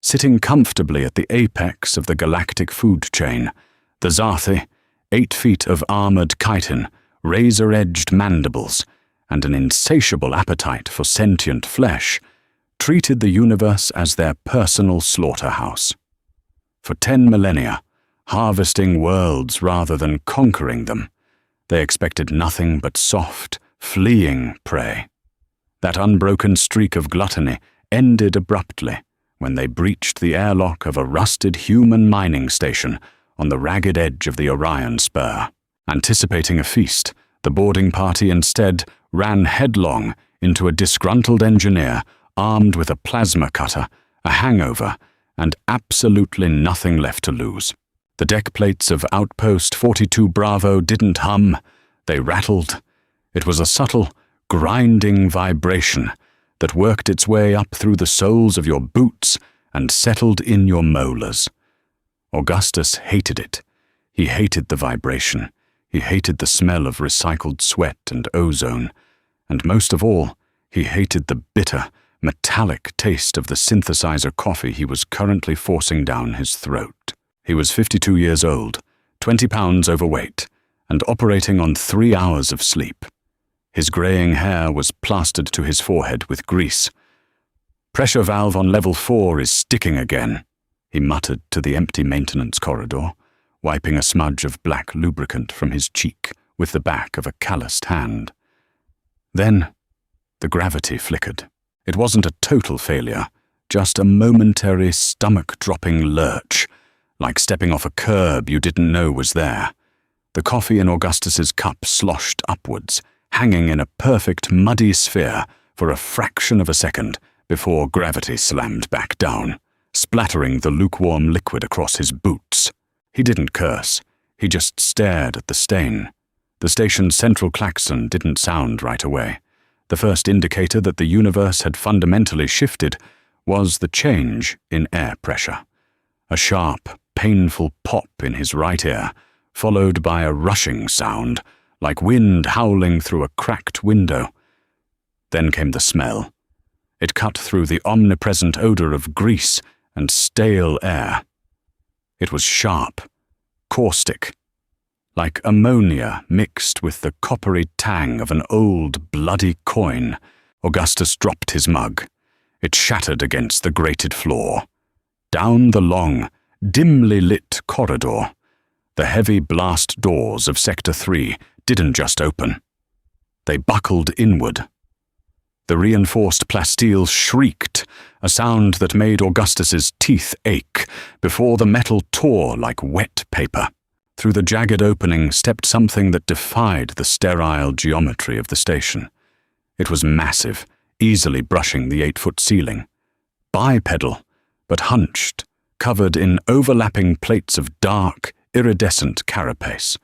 sitting comfortably at the apex of the galactic food chain, the Zarthi, 8 feet of armored chitin, razor-edged mandibles, and an insatiable appetite for sentient flesh, treated the universe as their personal slaughterhouse. For 10 millennia, harvesting worlds rather than conquering them, they expected nothing but soft, fleeing prey. That unbroken streak of gluttony ended abruptly when they breached the airlock of a rusted human mining station on the ragged edge of the Orion Spur. Anticipating a feast, the boarding party instead ran headlong into a disgruntled engineer armed with a plasma cutter, a hangover, and absolutely nothing left to lose. The deck plates of Outpost 42 Bravo didn't hum, they rattled. It was a subtle, grinding vibration that worked its way up through the soles of your boots and settled in your molars. Augustus hated it. He hated the vibration. He hated the smell of recycled sweat and ozone. And most of all, he hated the bitter, metallic taste of the synthesizer coffee he was currently forcing down his throat. He was 52 years old, 20 pounds overweight, and operating on 3 hours of sleep. His graying hair was plastered to his forehead with grease. "Pressure valve on level 4 is sticking again," he muttered to the empty maintenance corridor, wiping a smudge of black lubricant from his cheek with the back of a calloused hand. Then, the gravity flickered. It wasn't a total failure, just a momentary stomach-dropping lurch, like stepping off a curb you didn't know was there. The coffee in Augustus's cup sloshed upwards, hanging in a perfect muddy sphere for a fraction of a second before gravity slammed back down, splattering the lukewarm liquid across his boots. He didn't curse. He just stared at the stain. The station's central klaxon didn't sound right away. The first indicator that the universe had fundamentally shifted was the change in air pressure. A sharp, painful pop in his right ear, followed by a rushing sound, like wind howling through a cracked window. Then came the smell. It cut through the omnipresent odor of grease and stale air. It was sharp, caustic, like ammonia mixed with the coppery tang of an old, bloody coin. Augustus dropped his mug. It shattered against the grated floor. Down the long, dimly lit corridor, the heavy blast doors of Sector 3 didn't just open. They buckled inward. The reinforced plasteel shrieked, a sound that made Augustus's teeth ache before the metal tore like wet paper. Through the jagged opening stepped something that defied the sterile geometry of the station. It was massive, easily brushing the 8-foot ceiling. Bipedal, but hunched, covered in overlapping plates of dark, iridescent carapace.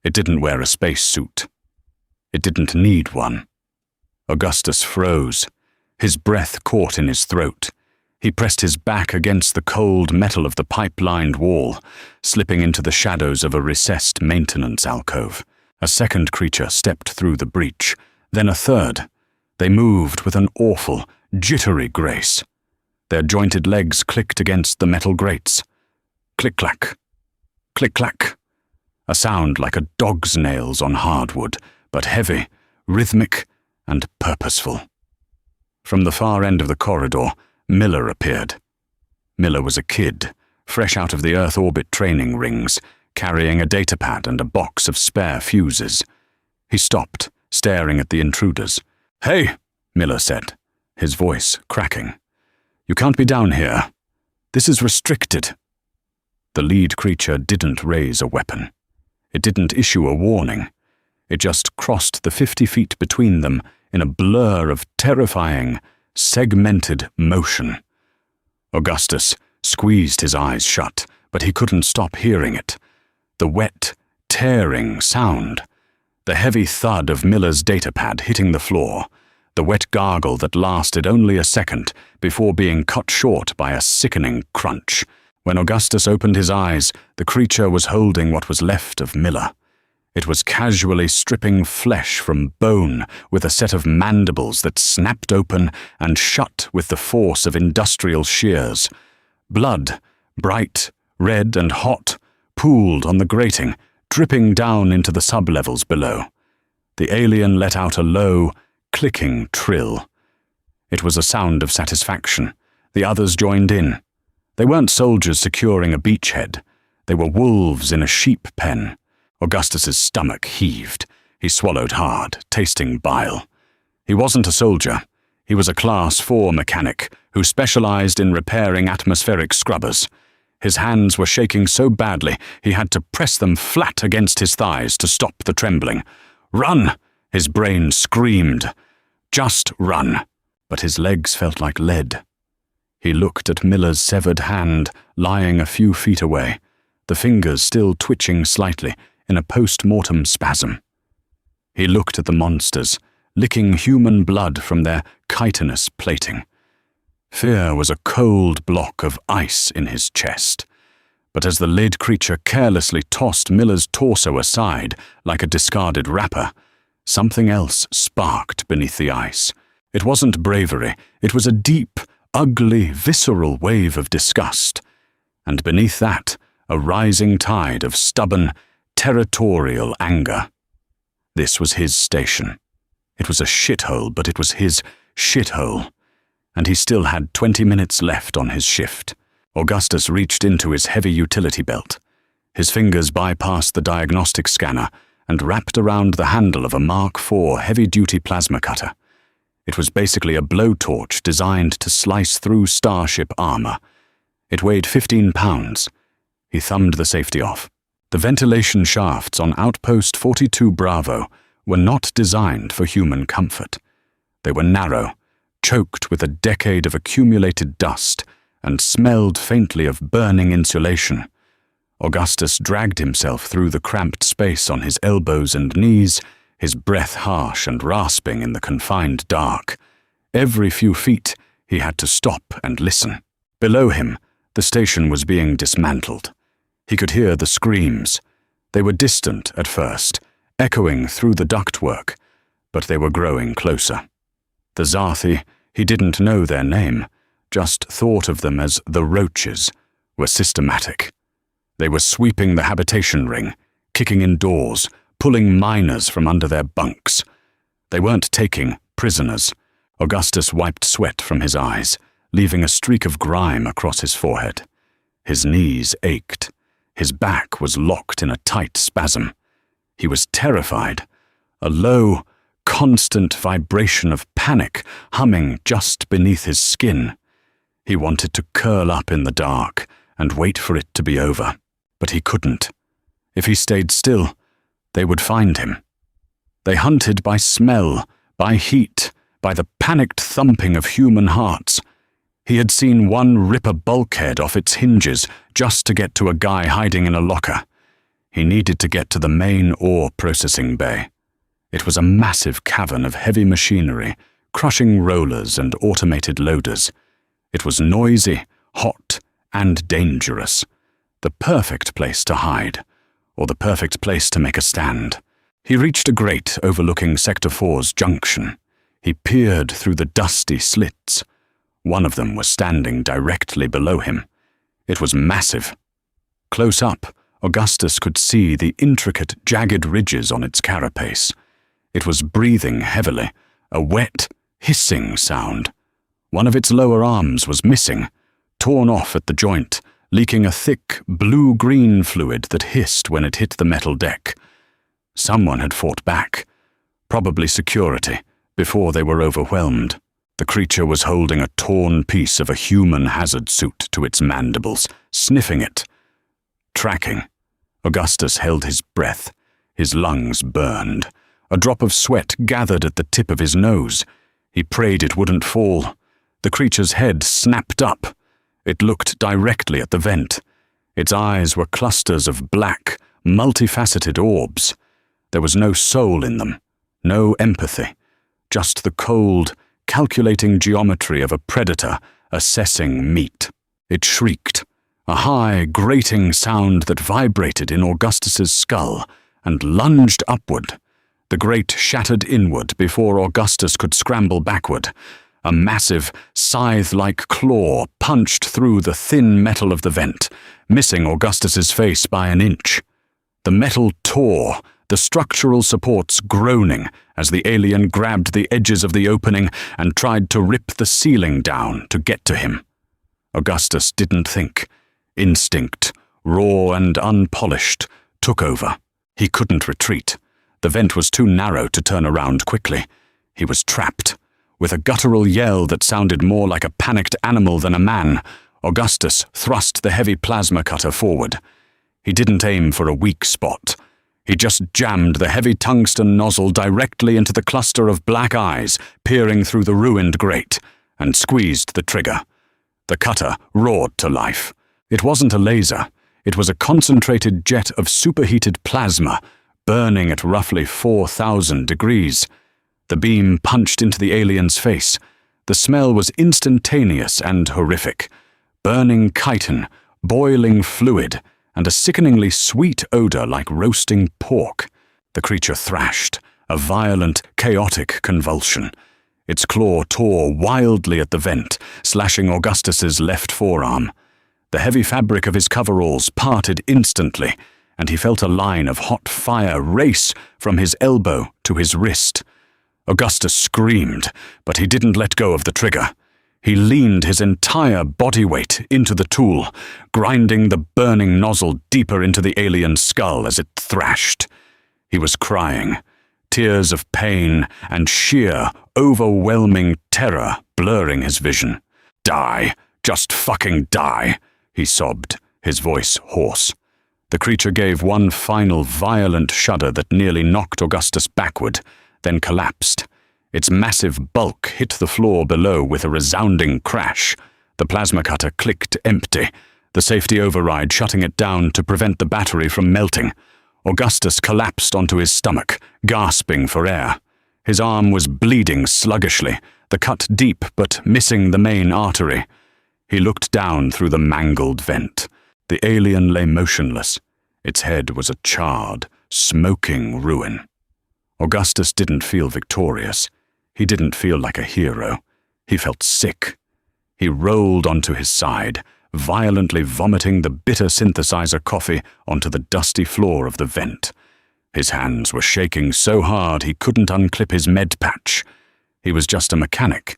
It didn't wear a spacesuit. It didn't need one. Augustus froze. His breath caught in his throat. He pressed his back against the cold metal of the pipe-lined wall, slipping into the shadows of a recessed maintenance alcove. A second creature stepped through the breach, then a third. They moved with an awful, jittery grace. Their jointed legs clicked against the metal grates. Click-clack. Click-clack. A sound like a dog's nails on hardwood, but heavy, rhythmic, and purposeful. From the far end of the corridor, Miller appeared. Miller was a kid, fresh out of the Earth orbit training rings, carrying a datapad and a box of spare fuses. He stopped, staring at the intruders. "Hey," Miller said, his voice cracking. "You can't be down here. This is restricted." The lead creature didn't raise a weapon. It didn't issue a warning. It just crossed the 50 feet between them in a blur of terrifying, segmented motion. Augustus squeezed his eyes shut, but he couldn't stop hearing it. The wet, tearing sound. The heavy thud of Miller's datapad hitting the floor. The wet gargle that lasted only a second before being cut short by a sickening crunch. When Augustus opened his eyes, the creature was holding what was left of Miller. It was casually stripping flesh from bone with a set of mandibles that snapped open and shut with the force of industrial shears. Blood, bright, red and hot, pooled on the grating, dripping down into the sublevels below. The alien let out a low, clicking trill. It was a sound of satisfaction. The others joined in. They weren't soldiers securing a beachhead. They were wolves in a sheep pen. Augustus's stomach heaved. He swallowed hard, tasting bile. He wasn't a soldier. He was a Class 4 mechanic who specialized in repairing atmospheric scrubbers. His hands were shaking so badly he had to press them flat against his thighs to stop the trembling. "Run!" his brain screamed. Just run. But his legs felt like lead. He looked at Miller's severed hand lying a few feet away, the fingers still twitching slightly in a post-mortem spasm. He looked at the monsters, licking human blood from their chitinous plating. Fear was a cold block of ice in his chest. But as the lid creature carelessly tossed Miller's torso aside like a discarded wrapper, something else sparked beneath the ice. It wasn't bravery, it was a deep, ugly, visceral wave of disgust. And beneath that, a rising tide of stubborn, territorial anger. This was his station. It was a shithole, but it was his shithole. And he still had 20 minutes left on his shift. Augustus reached into his heavy utility belt. His fingers bypassed the diagnostic scanner and wrapped around the handle of a Mark IV heavy-duty plasma cutter. It was basically a blowtorch designed to slice through starship armor. It weighed 15 pounds. He thumbed the safety off. The ventilation shafts on Outpost 42 Bravo were not designed for human comfort. They were narrow, choked with a decade of accumulated dust, and smelled faintly of burning insulation. Augustus dragged himself through the cramped space on his elbows and knees, his breath harsh and rasping in the confined dark. Every few feet, he had to stop and listen. Below him, the station was being dismantled. He could hear the screams. They were distant at first, echoing through the ductwork, but they were growing closer. The Zarthi, he didn't know their name, just thought of them as the Roaches, were systematic. They were sweeping the habitation ring, kicking in doors, pulling miners from under their bunks. They weren't taking prisoners. Augustus wiped sweat from his eyes, leaving a streak of grime across his forehead. His knees ached. His back was locked in a tight spasm. He was terrified. A low, constant vibration of panic humming just beneath his skin. He wanted to curl up in the dark and wait for it to be over, but he couldn't. If he stayed still, they would find him. They hunted by smell, by heat, by the panicked thumping of human hearts. He had seen one rip a bulkhead off its hinges just to get to a guy hiding in a locker. He needed to get to the main ore processing bay. It was a massive cavern of heavy machinery, crushing rollers and automated loaders. It was noisy, hot, and dangerous. The perfect place to hide, or the perfect place to make a stand. He reached a grate overlooking Sector 4's junction. He peered through the dusty slits. One of them was standing directly below him. It was massive. Close up, Augustus could see the intricate, jagged ridges on its carapace. It was breathing heavily, a wet, hissing sound. One of its lower arms was missing, torn off at the joint, leaking a thick, blue-green fluid that hissed when it hit the metal deck. Someone had fought back, probably security, before they were overwhelmed. The creature was holding a torn piece of a human hazard suit to its mandibles, sniffing it. Tracking. Augustus held his breath. His lungs burned. A drop of sweat gathered at the tip of his nose. He prayed it wouldn't fall. The creature's head snapped up. It looked directly at the vent. Its eyes were clusters of black, multifaceted orbs. There was no soul in them, no empathy, just the cold, calculating geometry of a predator assessing meat. It shrieked, a high, grating sound that vibrated in Augustus's skull and lunged upward. The grate shattered inward before Augustus could scramble backward. A massive, scythe-like claw punched through the thin metal of the vent, missing Augustus's face by an inch. The metal tore, the structural supports groaning as the alien grabbed the edges of the opening and tried to rip the ceiling down to get to him. Augustus didn't think. Instinct, raw and unpolished, took over. He couldn't retreat. The vent was too narrow to turn around quickly. He was trapped. With a guttural yell that sounded more like a panicked animal than a man, Augustus thrust the heavy plasma cutter forward. He didn't aim for a weak spot. He just jammed the heavy tungsten nozzle directly into the cluster of black eyes peering through the ruined grate, and squeezed the trigger. The cutter roared to life. It wasn't a laser. It was a concentrated jet of superheated plasma, burning at roughly 4,000 degrees. The beam punched into the alien's face. The smell was instantaneous and horrific. Burning chitin, boiling fluid, and a sickeningly sweet odor like roasting pork. The creature thrashed, a violent, chaotic convulsion. Its claw tore wildly at the vent, slashing Augustus's left forearm. The heavy fabric of his coveralls parted instantly, and he felt a line of hot fire race from his elbow to his wrist. Augustus screamed, but he didn't let go of the trigger. He leaned his entire body weight into the tool, grinding the burning nozzle deeper into the alien's skull as it thrashed. He was crying, tears of pain and sheer, overwhelming terror blurring his vision. "Die! Just fucking die!" he sobbed, his voice hoarse. The creature gave one final violent shudder that nearly knocked Augustus backward, then collapsed. Its massive bulk hit the floor below with a resounding crash. The plasma cutter clicked empty, the safety override shutting it down to prevent the battery from melting. Augustus collapsed onto his stomach, gasping for air. His arm was bleeding sluggishly, the cut deep but missing the main artery. He looked down through the mangled vent. The alien lay motionless. Its head was a charred, smoking ruin. Augustus didn't feel victorious. He didn't feel like a hero. He felt sick. He rolled onto his side, violently vomiting the bitter synthesizer coffee onto the dusty floor of the vent. His hands were shaking so hard he couldn't unclip his med patch. He was just a mechanic,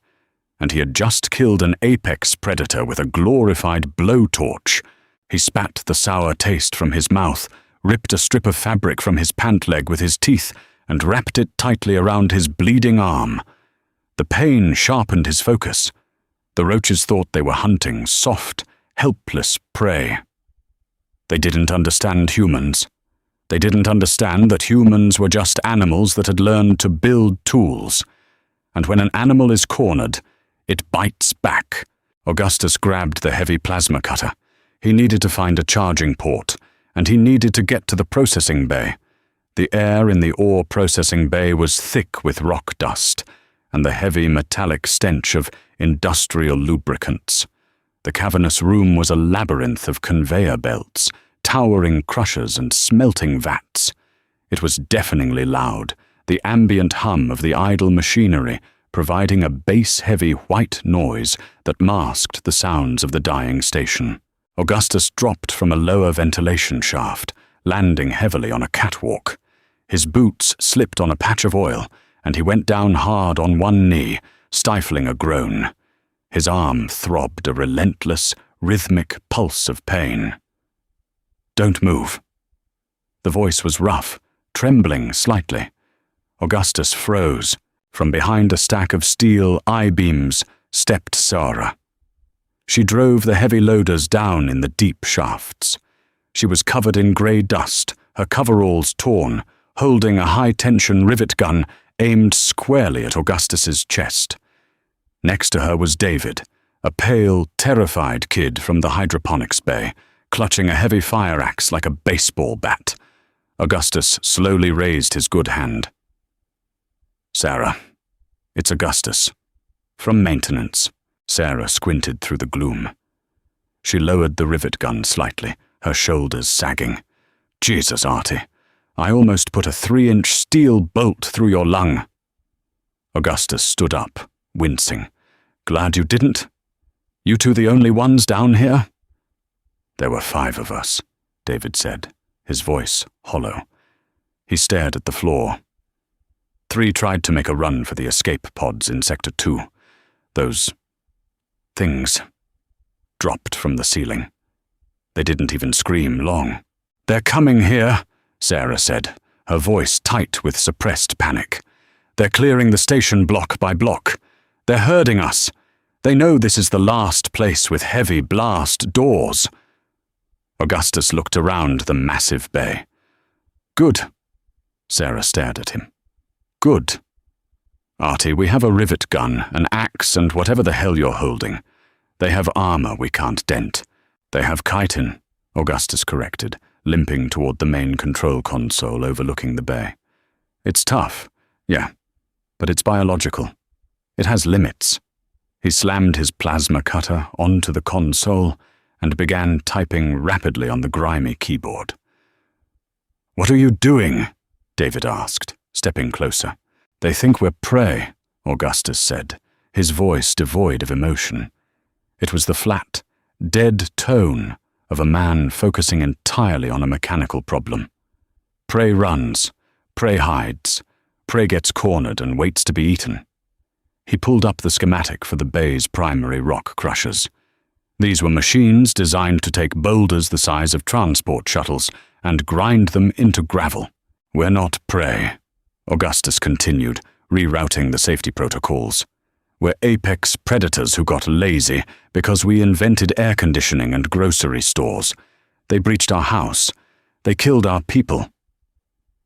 and he had just killed an apex predator with a glorified blowtorch. He spat the sour taste from his mouth, ripped a strip of fabric from his pant leg with his teeth, and wrapped it tightly around his bleeding arm. The pain sharpened his focus. The roaches thought they were hunting soft, helpless prey. They didn't understand humans. They didn't understand that humans were just animals that had learned to build tools. And when an animal is cornered, it bites back. Augustus grabbed the heavy plasma cutter. He needed to find a charging port, and he needed to get to the processing bay. The air in the ore processing bay was thick with rock dust and the heavy metallic stench of industrial lubricants. The cavernous room was a labyrinth of conveyor belts, towering crushers and smelting vats. It was deafeningly loud, the ambient hum of the idle machinery providing a bass-heavy white noise that masked the sounds of the dying station. Augustus dropped from a lower ventilation shaft, landing heavily on a catwalk. His boots slipped on a patch of oil, and he went down hard on one knee, stifling a groan. His arm throbbed a relentless, rhythmic pulse of pain. "Don't move." The voice was rough, trembling slightly. Augustus froze. From behind a stack of steel I-beams stepped Sarah. She drove the heavy loaders down in the deep shafts. She was covered in grey dust, her coveralls torn, holding a high-tension rivet gun aimed squarely at Augustus's chest. Next to her was David, a pale, terrified kid from the hydroponics bay, clutching a heavy fire axe like a baseball bat. Augustus slowly raised his good hand. "Sarah, it's Augustus. From maintenance." Sarah squinted through the gloom. She lowered the rivet gun slightly, her shoulders sagging. "Jesus, Artie, I almost put a 3-inch steel bolt through your lung." Augustus stood up, wincing. Glad you didn't? You two the only ones down here?" "There were 5 of us," David said, his voice hollow. He stared at the floor. 3 tried to make a run for the escape pods in Sector 2. Those things dropped from the ceiling. They didn't even scream long. "They're coming here," Sarah said, her voice tight with suppressed panic. "They're clearing the station block by block. They're herding us. They know this is the last place with heavy blast doors." Augustus looked around the massive bay. "Good." Sarah stared at him. "Good. Artie, we have a rivet gun, an axe, and whatever the hell you're holding. They have armor we can't dent. They have chitin," Augustus corrected, limping toward the main control console overlooking the bay. "It's tough, yeah, but it's biological. It has limits." He slammed his plasma cutter onto the console and began typing rapidly on the grimy keyboard. "What are you doing?" David asked, stepping closer. "They think we're prey," Augustus said, his voice devoid of emotion. It was the flat, dead tone of a man focusing entirely on a mechanical problem. Prey runs, prey hides, prey gets cornered and waits to be eaten. He pulled up the schematic for the bay's primary rock crushers. These were machines designed to take boulders the size of transport shuttles and grind them into gravel. "We're not prey," Augustus continued, rerouting the safety protocols. "We're apex predators who got lazy because we invented air conditioning and grocery stores. They breached our house. They killed our people."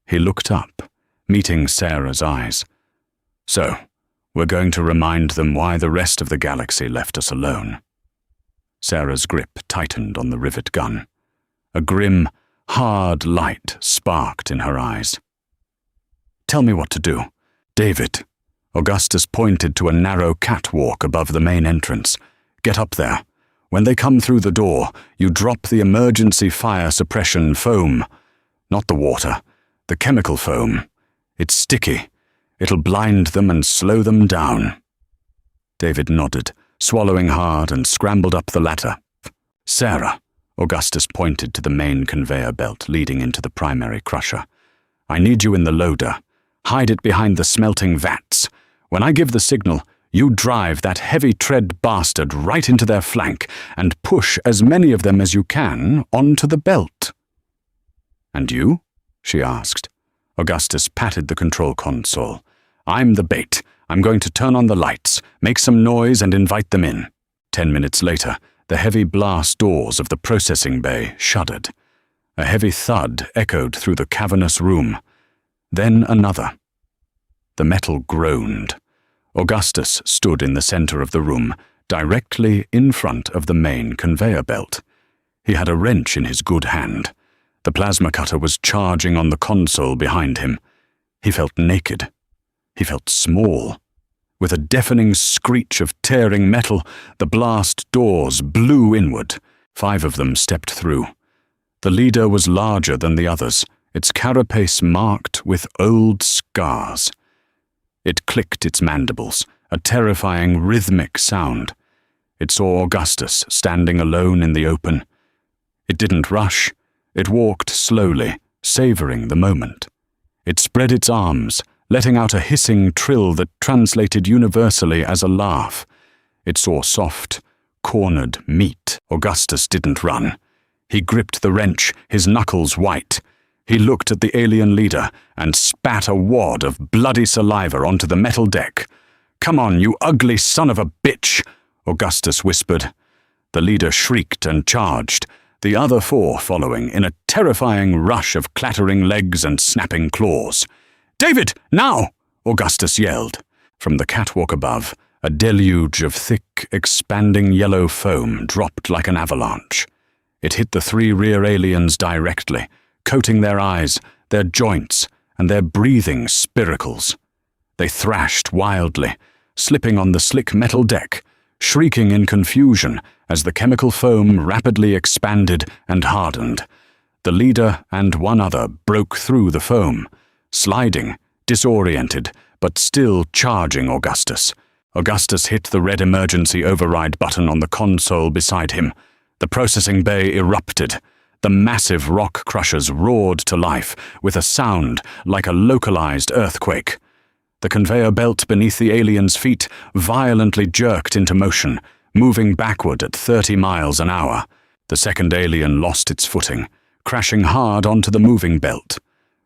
He looked up, meeting Sarah's eyes. "So, we're going to remind them why the rest of the galaxy left us alone." Sarah's grip tightened on the rivet gun. A grim, hard light sparked in her eyes. "Tell me what to do. David." Augustus pointed to a narrow catwalk above the main entrance. "Get up there. When they come through the door, you drop the emergency fire suppression foam. Not the water, the chemical foam. It's sticky. It'll blind them and slow them down." David nodded, swallowing hard, and scrambled up the ladder. "Sarah," Augustus pointed to the main conveyor belt leading into the primary crusher. "I need you in the loader. Hide it behind the smelting vats. When I give the signal, you drive that heavy tread bastard right into their flank and push as many of them as you can onto the belt." "And you?" she asked. Augustus patted the control console. "I'm the bait. I'm going to turn on the lights, make some noise, and invite them in." 10 minutes later, the heavy blast doors of the processing bay shuddered. A heavy thud echoed through the cavernous room. Then another. The metal groaned. Augustus stood in the center of the room, directly in front of the main conveyor belt. He had a wrench in his good hand. The plasma cutter was charging on the console behind him. He felt naked. He felt small. With a deafening screech of tearing metal, the blast doors blew inward. 5 of them stepped through. The leader was larger than the others, its carapace marked with old scars. It clicked its mandibles, a terrifying rhythmic sound. It saw Augustus standing alone in the open. It didn't rush. It walked slowly, savoring the moment. It spread its arms, letting out a hissing trill that translated universally as a laugh. It saw soft, cornered meat. Augustus didn't run. He gripped the wrench, his knuckles white. He looked at the alien leader and spat a wad of bloody saliva onto the metal deck. "Come on, you ugly son of a bitch," Augustus whispered. The leader shrieked and charged, the other 4 following in a terrifying rush of clattering legs and snapping claws. "David, now!" Augustus yelled. From the catwalk above, a deluge of thick, expanding yellow foam dropped like an avalanche. It hit the 3 rear aliens directly, coating their eyes, their joints, and their breathing spiracles. They thrashed wildly, slipping on the slick metal deck, shrieking in confusion as the chemical foam rapidly expanded and hardened. The leader and 1 other broke through the foam, sliding, disoriented, but still charging Augustus. Augustus hit the red emergency override button on the console beside him. The processing bay erupted. The massive rock crushers roared to life with a sound like a localized earthquake. The conveyor belt beneath the alien's feet violently jerked into motion, moving backward at 30 miles an hour. The second alien lost its footing, crashing hard onto the moving belt.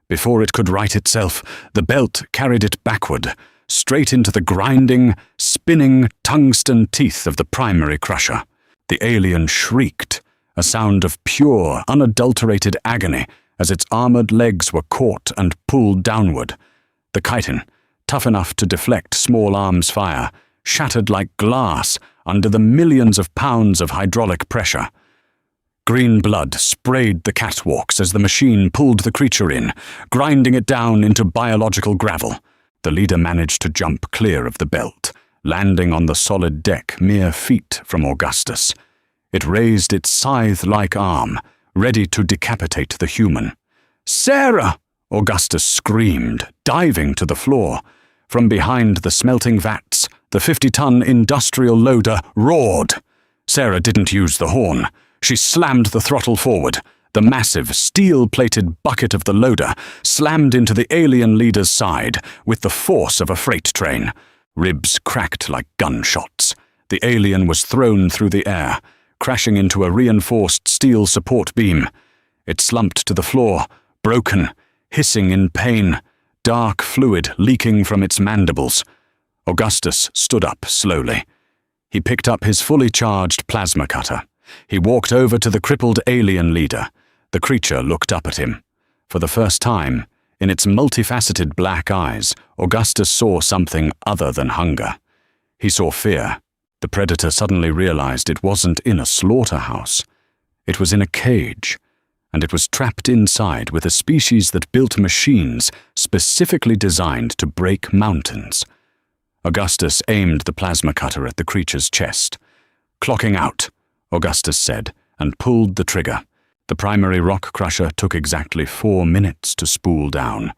Before it could right itself, the belt carried it backward, straight into the grinding, spinning tungsten teeth of the primary crusher. The alien shrieked, a sound of pure, unadulterated agony as its armored legs were caught and pulled downward. The chitin, tough enough to deflect small arms fire, shattered like glass under the millions of pounds of hydraulic pressure. Green blood sprayed the catwalks as the machine pulled the creature in, grinding it down into biological gravel. The leader managed to jump clear of the belt, landing on the solid deck mere feet from Augustus. It raised its scythe-like arm, ready to decapitate the human. "Sarah!" Augustus screamed, diving to the floor. From behind the smelting vats, the 50-ton industrial loader roared. Sarah didn't use the horn. She slammed the throttle forward. The massive, steel-plated bucket of the loader slammed into the alien leader's side with the force of a freight train. Ribs cracked like gunshots. The alien was thrown through the air, crashing into a reinforced steel support beam. It slumped to the floor, broken, hissing in pain, dark fluid leaking from its mandibles. Augustus stood up slowly. He picked up his fully charged plasma cutter. He walked over to the crippled alien leader. The creature looked up at him. For the first time, in its multifaceted black eyes, Augustus saw something other than hunger. He saw fear. The predator suddenly realized it wasn't in a slaughterhouse. It was in a cage, and it was trapped inside with a species that built machines specifically designed to break mountains. Augustus aimed the plasma cutter at the creature's chest. "Clocking out," Augustus said, and pulled the trigger. The primary rock crusher took exactly 4 minutes to spool down.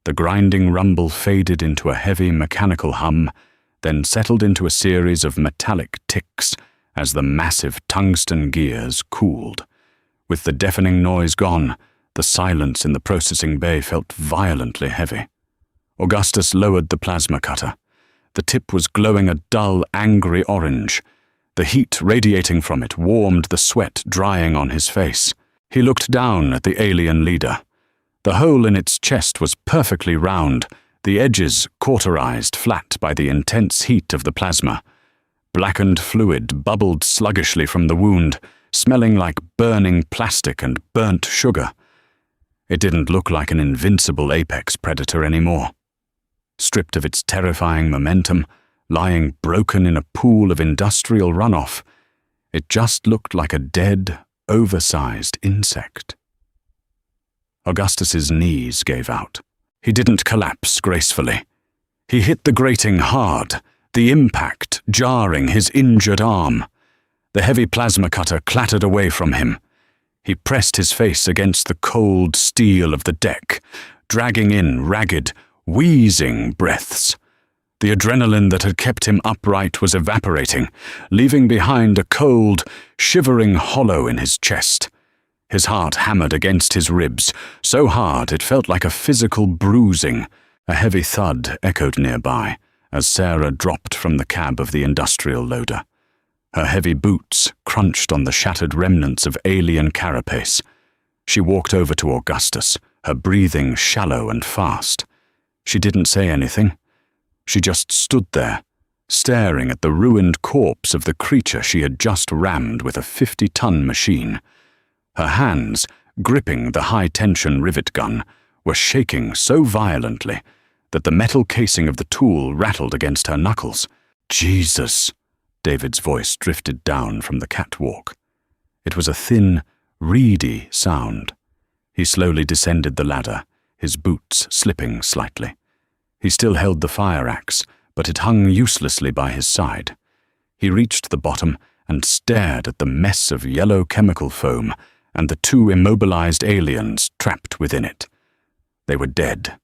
The grinding rumble faded into a heavy mechanical hum, then settled into a series of metallic ticks as the massive tungsten gears cooled. With the deafening noise gone, the silence in the processing bay felt violently heavy. Augustus lowered the plasma cutter. The tip was glowing a dull, angry orange. The heat radiating from it warmed the sweat drying on his face. He looked down at the alien leader. The hole in its chest was perfectly round, the edges cauterized flat by the intense heat of the plasma. Blackened fluid bubbled sluggishly from the wound, smelling like burning plastic and burnt sugar. It didn't look like an invincible apex predator anymore. Stripped of its terrifying momentum, lying broken in a pool of industrial runoff, it just looked like a dead, oversized insect. Augustus's knees gave out. He didn't collapse gracefully. He hit the grating hard, the impact jarring his injured arm. The heavy plasma cutter clattered away from him. He pressed his face against the cold steel of the deck, dragging in ragged, wheezing breaths. The adrenaline that had kept him upright was evaporating, leaving behind a cold, shivering hollow in his chest. His heart hammered against his ribs, so hard it felt like a physical bruising. A heavy thud echoed nearby as Sarah dropped from the cab of the industrial loader. Her heavy boots crunched on the shattered remnants of alien carapace. She walked over to Augustus, her breathing shallow and fast. She didn't say anything. She just stood there, staring at the ruined corpse of the creature she had just rammed with a 50-ton machine. Her hands, gripping the high-tension rivet gun, were shaking so violently that the metal casing of the tool rattled against her knuckles. "Jesus!" David's voice drifted down from the catwalk. It was a thin, reedy sound. He slowly descended the ladder, his boots slipping slightly. He still held the fire axe, but it hung uselessly by his side. He reached the bottom and stared at the mess of yellow chemical foam and the 2 immobilized aliens trapped within it. They were dead,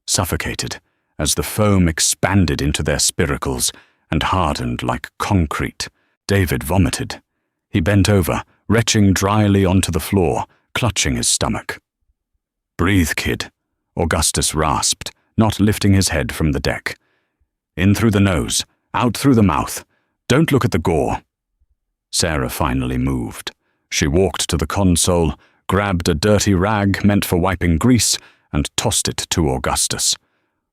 suffocated, as the foam expanded into their spiracles and hardened like concrete. David vomited. He bent over, retching dryly onto the floor, clutching his stomach. "Breathe, kid," Augustus rasped, not lifting his head from the deck. "In through the nose, out through the mouth. Don't look at the gore." Sarah finally moved. She walked to the console, grabbed a dirty rag meant for wiping grease, and tossed it to Augustus.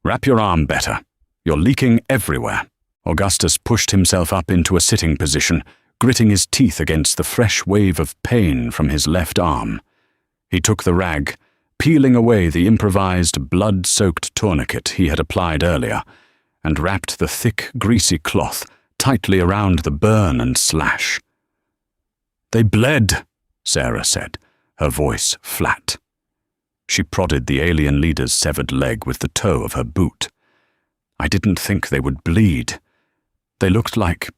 "Wrap your arm better. You're leaking everywhere." Augustus pushed himself up into a sitting position, gritting his teeth against the fresh wave of pain from his left arm. He took the rag, peeling away the improvised blood-soaked tourniquet he had applied earlier, and wrapped the thick, greasy cloth tightly around the burn and slash. "They bled," Sarah said, her voice flat. She prodded the alien leader's severed leg with the toe of her boot. "I didn't think they would bleed. They looked like,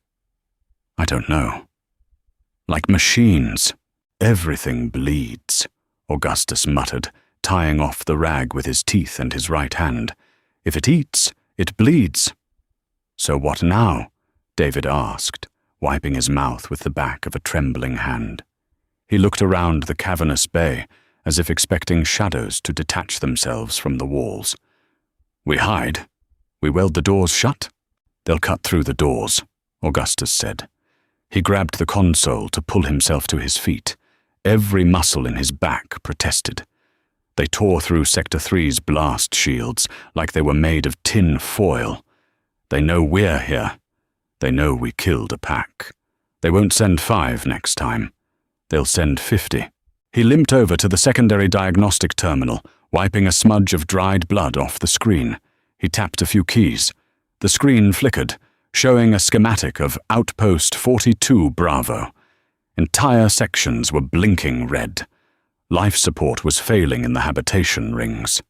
I don't know, like machines." "Everything bleeds," Augustus muttered, tying off the rag with his teeth and his right hand. "If it eats, it bleeds." "So what now?" David asked, wiping his mouth with the back of a trembling hand. He looked around the cavernous bay, as if expecting shadows to detach themselves from the walls. "We hide. We weld the doors shut." "They'll cut through the doors," Augustus said. He grabbed the console to pull himself to his feet. Every muscle in his back protested. They tore through Sector 3's blast shields like they were made of tin foil. "They know we're here. They know we killed a pack. They won't send 5 next time. They'll send 50. He limped over to the secondary diagnostic terminal, wiping a smudge of dried blood off the screen. He tapped a few keys. The screen flickered, showing a schematic of Outpost 42 Bravo. Entire sections were blinking red. Life support was failing in the habitation rings.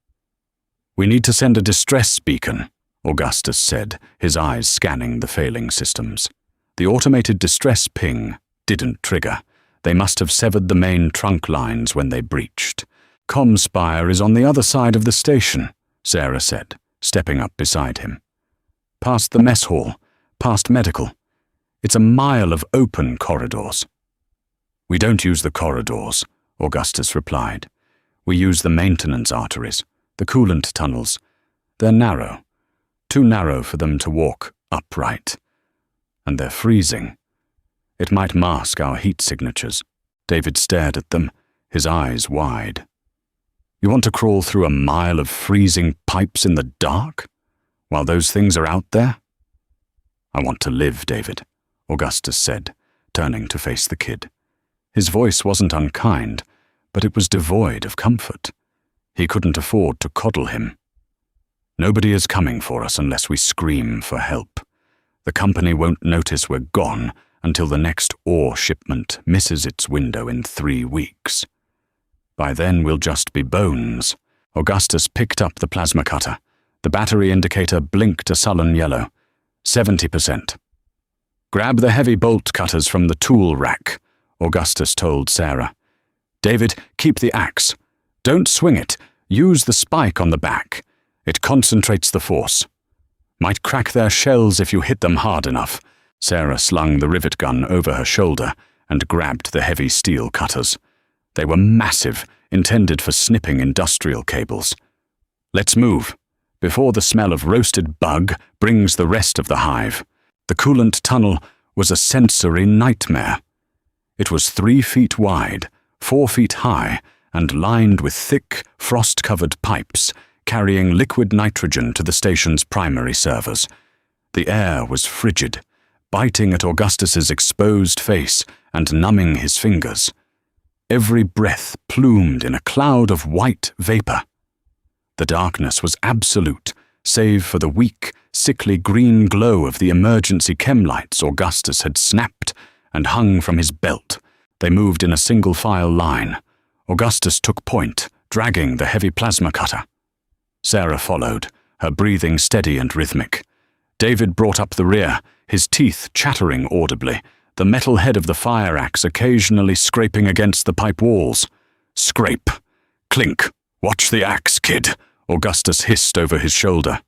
"We need to send a distress beacon," Augustus said, his eyes scanning the failing systems. The automated distress ping didn't trigger. They must have severed the main trunk lines when they breached. "Comspire is on the other side of the station," Sarah said, stepping up beside him. "Past the mess hall, past medical. It's a mile of open corridors." "We don't use the corridors," Augustus replied. "We use the maintenance arteries, the coolant tunnels. They're narrow, too narrow for them to walk upright. And they're freezing. It might mask our heat signatures." David stared at them, his eyes wide. "You want to crawl through a mile of freezing pipes in the dark, while those things are out there?" "I want to live, David," Augustus said, turning to face the kid. His voice wasn't unkind, but it was devoid of comfort. He couldn't afford to coddle him. "Nobody is coming for us unless we scream for help. The company won't notice we're gone until the next ore shipment misses its window in 3 weeks. By then we'll just be bones." Augustus picked up the plasma cutter. The battery indicator blinked a sullen yellow. 70%. "Grab the heavy bolt cutters from the tool rack," Augustus told Sarah. "David, keep the axe. Don't swing it. Use the spike on the back. It concentrates the force. Might crack their shells if you hit them hard enough." Sarah slung the rivet gun over her shoulder and grabbed the heavy steel cutters. They were massive, intended for snipping industrial cables. "Let's move, before the smell of roasted bug brings the rest of the hive." The coolant tunnel was a sensory nightmare. It was 3 feet wide, 4 feet high, and lined with thick, frost-covered pipes carrying liquid nitrogen to the station's primary servers. The air was frigid, biting at Augustus's exposed face and numbing his fingers. Every breath plumed in a cloud of white vapor. The darkness was absolute, save for the weak, sickly green glow of the emergency chem lights Augustus had snapped and hung from his belt. They moved in a single-file line. Augustus took point, dragging the heavy plasma cutter. Sarah followed, her breathing steady and rhythmic. David brought up the rear, his teeth chattering audibly, the metal head of the fire axe occasionally scraping against the pipe walls. Scrape. Clink. "Watch the axe, kid," Augustus hissed over his shoulder.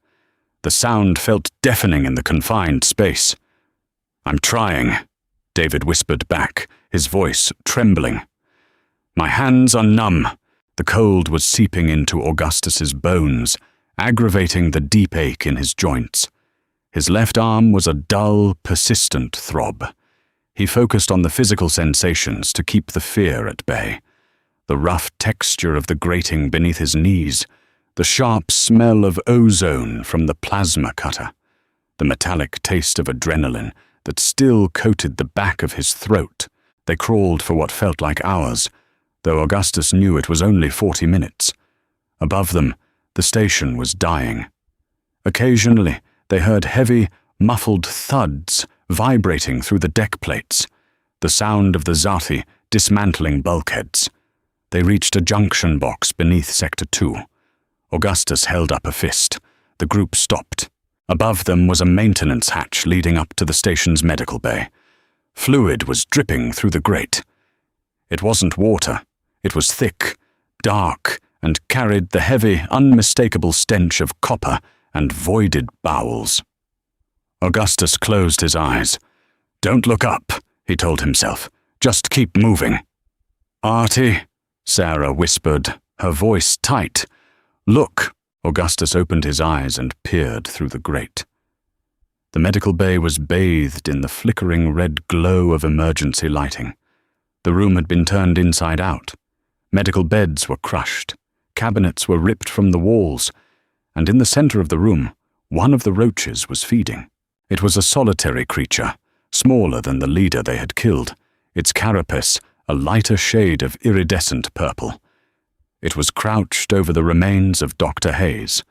The sound felt deafening in the confined space. "I'm trying," David whispered back, his voice trembling. "My hands are numb." The cold was seeping into Augustus's bones, aggravating the deep ache in his joints. His left arm was a dull, persistent throb. He focused on the physical sensations to keep the fear at bay. The rough texture of the grating beneath his knees, the sharp smell of ozone from the plasma cutter, the metallic taste of adrenaline that still coated the back of his throat. They crawled for what felt like hours, though Augustus knew it was only 40 minutes. Above them, the station was dying. Occasionally, they heard heavy, muffled thuds vibrating through the deck plates, the sound of the Zati dismantling bulkheads. They reached a junction box beneath Sector 2. Augustus held up a fist. The group stopped. Above them was a maintenance hatch leading up to the station's medical bay. Fluid was dripping through the grate. It wasn't water. It was thick, dark, and carried the heavy, unmistakable stench of copper and voided bowels. Augustus closed his eyes. "Don't look up," he told himself. "Just keep moving." "Artie," Sarah whispered, her voice tight. "Look." Augustus opened his eyes and peered through the grate. The medical bay was bathed in the flickering red glow of emergency lighting. The room had been turned inside out. Medical beds were crushed. Cabinets were ripped from the walls, and in the center of the room, one of the roaches was feeding. It was a solitary creature, smaller than the leader they had killed, its carapace a lighter shade of iridescent purple. It was crouched over the remains of Dr. Hayes.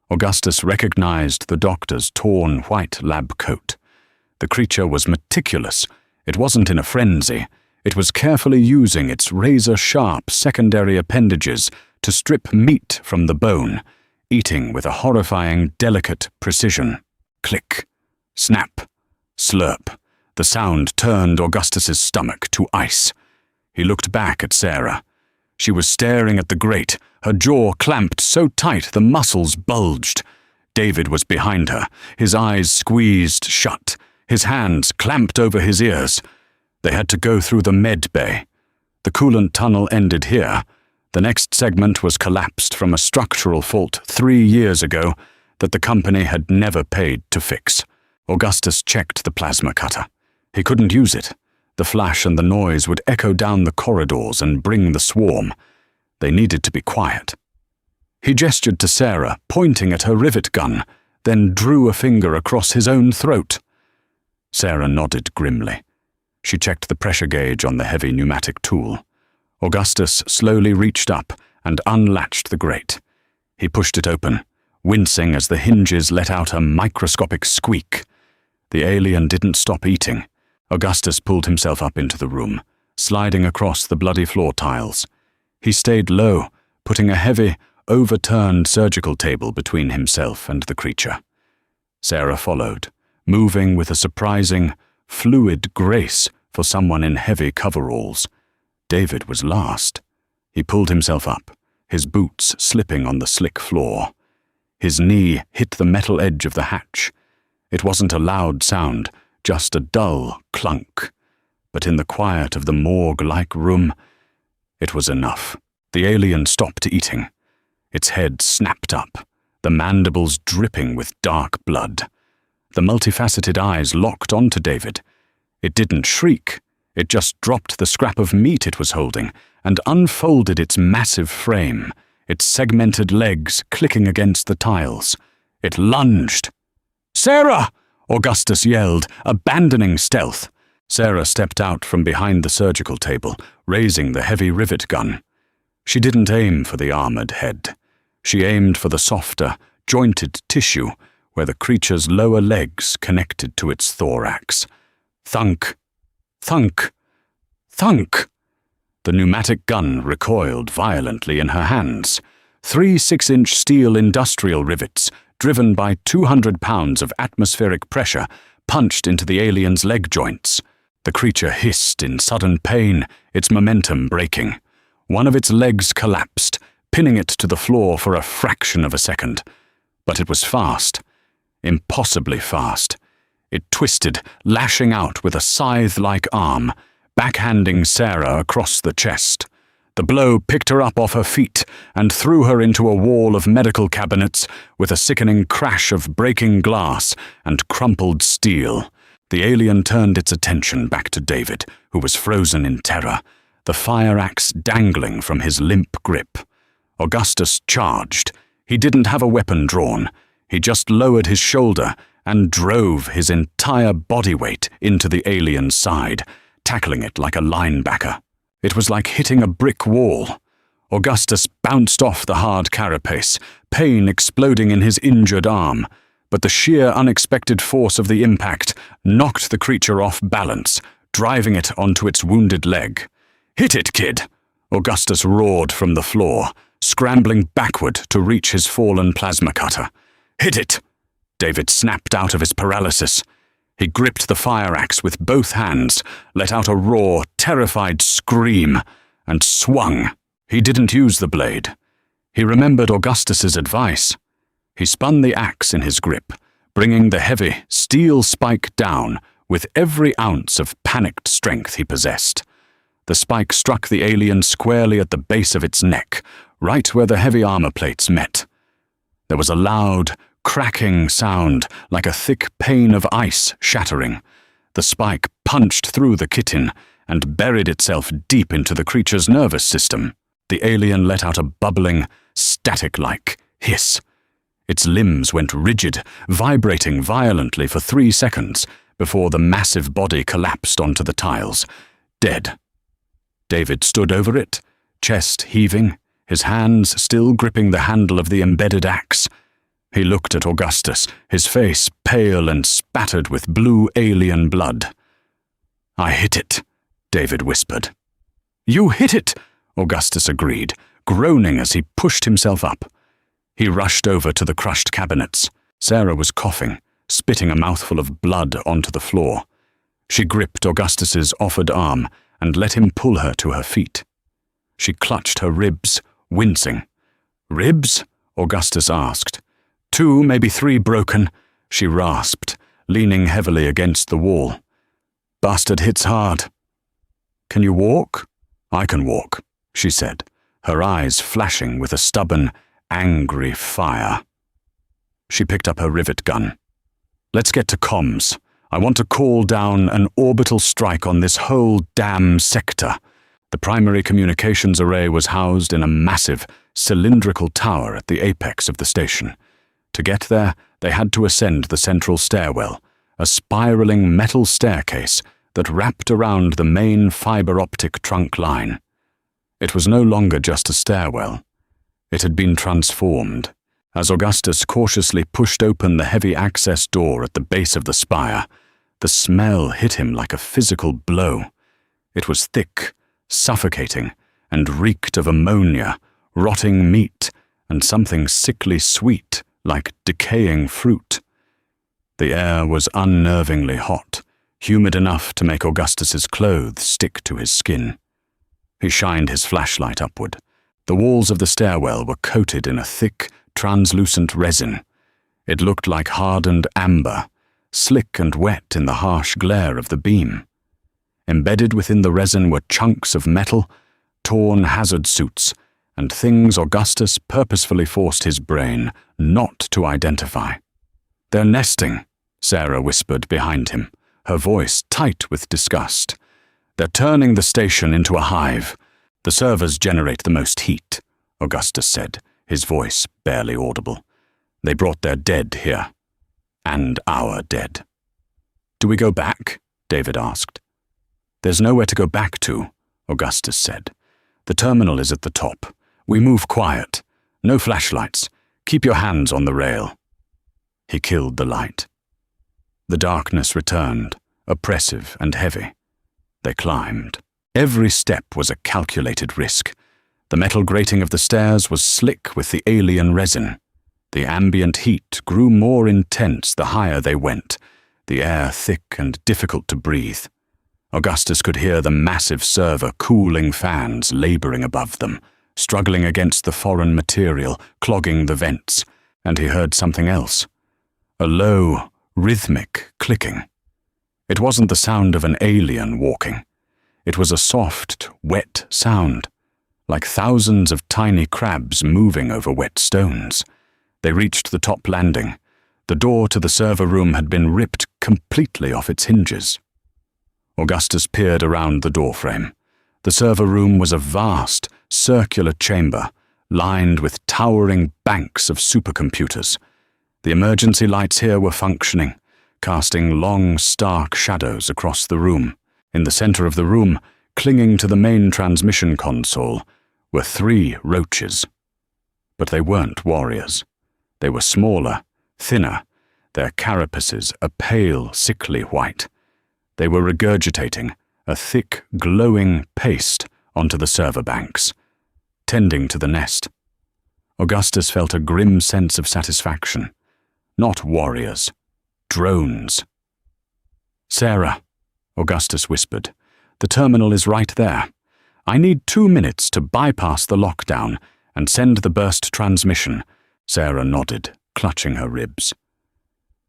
Augustus recognized the doctor's torn white lab coat. The creature was meticulous. It wasn't in a frenzy. It was carefully using its razor-sharp secondary appendages to strip meat from the bone, eating with a horrifying, delicate precision. Click, snap, slurp. The sound turned Augustus's stomach to ice. He looked back at Sarah. She was staring at the grate, her jaw clamped so tight the muscles bulged. David was behind her, his eyes squeezed shut, his hands clamped over his ears. They had to go through the med bay. The coolant tunnel ended here. The next segment was collapsed from a structural fault 3 years ago that the company had never paid to fix. Augustus checked the plasma cutter. He couldn't use it. The flash and the noise would echo down the corridors and bring the swarm. They needed to be quiet. He gestured to Sarah, pointing at her rivet gun, then drew a finger across his own throat. Sarah nodded grimly. She checked the pressure gauge on the heavy pneumatic tool. Augustus slowly reached up and unlatched the grate. He pushed it open, wincing as the hinges let out a microscopic squeak. The alien didn't stop eating. Augustus pulled himself up into the room, sliding across the bloody floor tiles. He stayed low, putting a heavy, overturned surgical table between himself and the creature. Sarah followed, moving with a surprising, fluid grace for someone in heavy coveralls. David was last. He pulled himself up, his boots slipping on the slick floor. His knee hit the metal edge of the hatch. It wasn't a loud sound, just a dull clunk. But in the quiet of the morgue-like room, it was enough. The alien stopped eating. Its head snapped up, the mandibles dripping with dark blood. The multifaceted eyes locked onto David. It didn't shriek. It just dropped the scrap of meat it was holding and unfolded its massive frame, its segmented legs clicking against the tiles. It lunged. "Sarah!" Augustus yelled, abandoning stealth. Sarah stepped out from behind the surgical table, raising the heavy rivet gun. She didn't aim for the armored head. She aimed for the softer, jointed tissue where the creature's lower legs connected to its thorax. Thunk, thunk, thunk. The pneumatic gun recoiled violently in her hands. 3 6-inch steel industrial rivets, driven by 200 pounds of atmospheric pressure, punched into the alien's leg joints. The creature hissed in sudden pain, its momentum breaking. One of its legs collapsed, pinning it to the floor for a fraction of a second. But it was fast. impossibly fast. It twisted, lashing out with a scythe-like arm, backhanding Sarah across the chest. The blow picked her up off her feet and threw her into a wall of medical cabinets with a sickening crash of breaking glass and crumpled steel. The alien turned its attention back to David, who was frozen in terror, the fire axe dangling from his limp grip. Augustus charged. He didn't have a weapon drawn. He just lowered his shoulder and drove his entire body weight into the alien's side, tackling it like a linebacker. It was like hitting a brick wall. Augustus bounced off the hard carapace, pain exploding in his injured arm, but the sheer unexpected force of the impact knocked the creature off balance, driving it onto its wounded leg. "Hit it, kid!" Augustus roared from the floor, scrambling backward to reach his fallen plasma cutter. "Hit it!" David snapped out of his paralysis. He gripped the fire axe with both hands, let out a raw, terrified scream, and swung. He didn't use the blade. He remembered Augustus's advice. He spun the axe in his grip, bringing the heavy, steel spike down with every ounce of panicked strength he possessed. The spike struck the alien squarely at the base of its neck, right where the heavy armor plates met. There was a loud, cracking sound, like a thick pane of ice shattering. The spike punched through the chitin and buried itself deep into the creature's nervous system. The alien let out a bubbling, static-like hiss. Its limbs went rigid, vibrating violently for 3 seconds before the massive body collapsed onto the tiles, dead. David stood over it, chest heaving, his hands still gripping the handle of the embedded axe. He looked at Augustus, his face pale and spattered with blue alien blood. "I hit it," David whispered. "You hit it," Augustus agreed, groaning as he pushed himself up. He rushed over to the crushed cabinets. Sarah was coughing, spitting a mouthful of blood onto the floor. She gripped Augustus's offered arm and let him pull her to her feet. She clutched her ribs, wincing. "Ribs?" Augustus asked. "2, maybe 3 broken," she rasped, leaning heavily against the wall. "Bastard hits hard." "Can you walk?" "I can walk," she said, her eyes flashing with a stubborn, angry fire. She picked up her rivet gun. "Let's get to comms. I want to call down an orbital strike on this whole damn sector." The primary communications array was housed in a massive, cylindrical tower at the apex of the station. To get there, they had to ascend the central stairwell, a spiraling metal staircase that wrapped around the main fiber-optic trunk line. It was no longer just a stairwell. It had been transformed. As Augustus cautiously pushed open the heavy access door at the base of the spire, the smell hit him like a physical blow. It was thick, suffocating, and reeked of ammonia, rotting meat, and something sickly sweet, like decaying fruit. The air was unnervingly hot, humid enough to make Augustus's clothes stick to his skin. He shined his flashlight upward. The walls of the stairwell were coated in a thick, translucent resin. It looked like hardened amber, slick and wet in the harsh glare of the beam. Embedded within the resin were chunks of metal, torn hazard suits, and things Augustus purposefully forced his brain not to identify. "They're nesting," Sarah whispered behind him, her voice tight with disgust. "They're turning the station into a hive. The servers generate the most heat," Augustus said, his voice barely audible. "They brought their dead here. And our dead." "Do we go back?" David asked. "There's nowhere to go back to," Augustus said. "The terminal is at the top. We move quiet. No flashlights. Keep your hands on the rail." He killed the light. The darkness returned, oppressive and heavy. They climbed. Every step was a calculated risk. The metal grating of the stairs was slick with the alien resin. The ambient heat grew more intense the higher they went, the air thick and difficult to breathe. Augustus could hear the massive server cooling fans laboring above them, struggling against the foreign material, clogging the vents, and he heard something else. a low, rhythmic clicking. It wasn't the sound of an alien walking. It was a soft, wet sound, like thousands of tiny crabs moving over wet stones. They reached the top landing. The door to the server room had been ripped completely off its hinges. Augustus peered around the doorframe. The server room was a vast, circular chamber, lined with towering banks of supercomputers. The emergency lights here were functioning, casting long, stark shadows across the room. In the center of the room, clinging to the main transmission console, were 3 roaches. But they weren't warriors. They were smaller, thinner, their carapaces a pale, sickly white. They were regurgitating a thick, glowing paste onto the server banks, tending to the nest. Augustus felt a grim sense of satisfaction. Not warriors, drones. "Sarah," Augustus whispered, "the terminal is right there. I need 2 minutes to bypass the lockdown and send the burst transmission." Sarah nodded, clutching her ribs.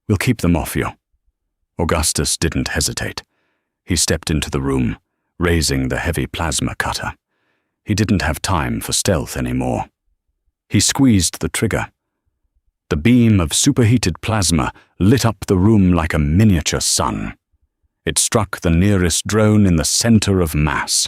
"We'll keep them off you." Augustus didn't hesitate. He stepped into the room, raising the heavy plasma cutter. He didn't have time for stealth anymore. He squeezed the trigger. The beam of superheated plasma lit up the room like a miniature sun. It struck the nearest drone in the center of mass.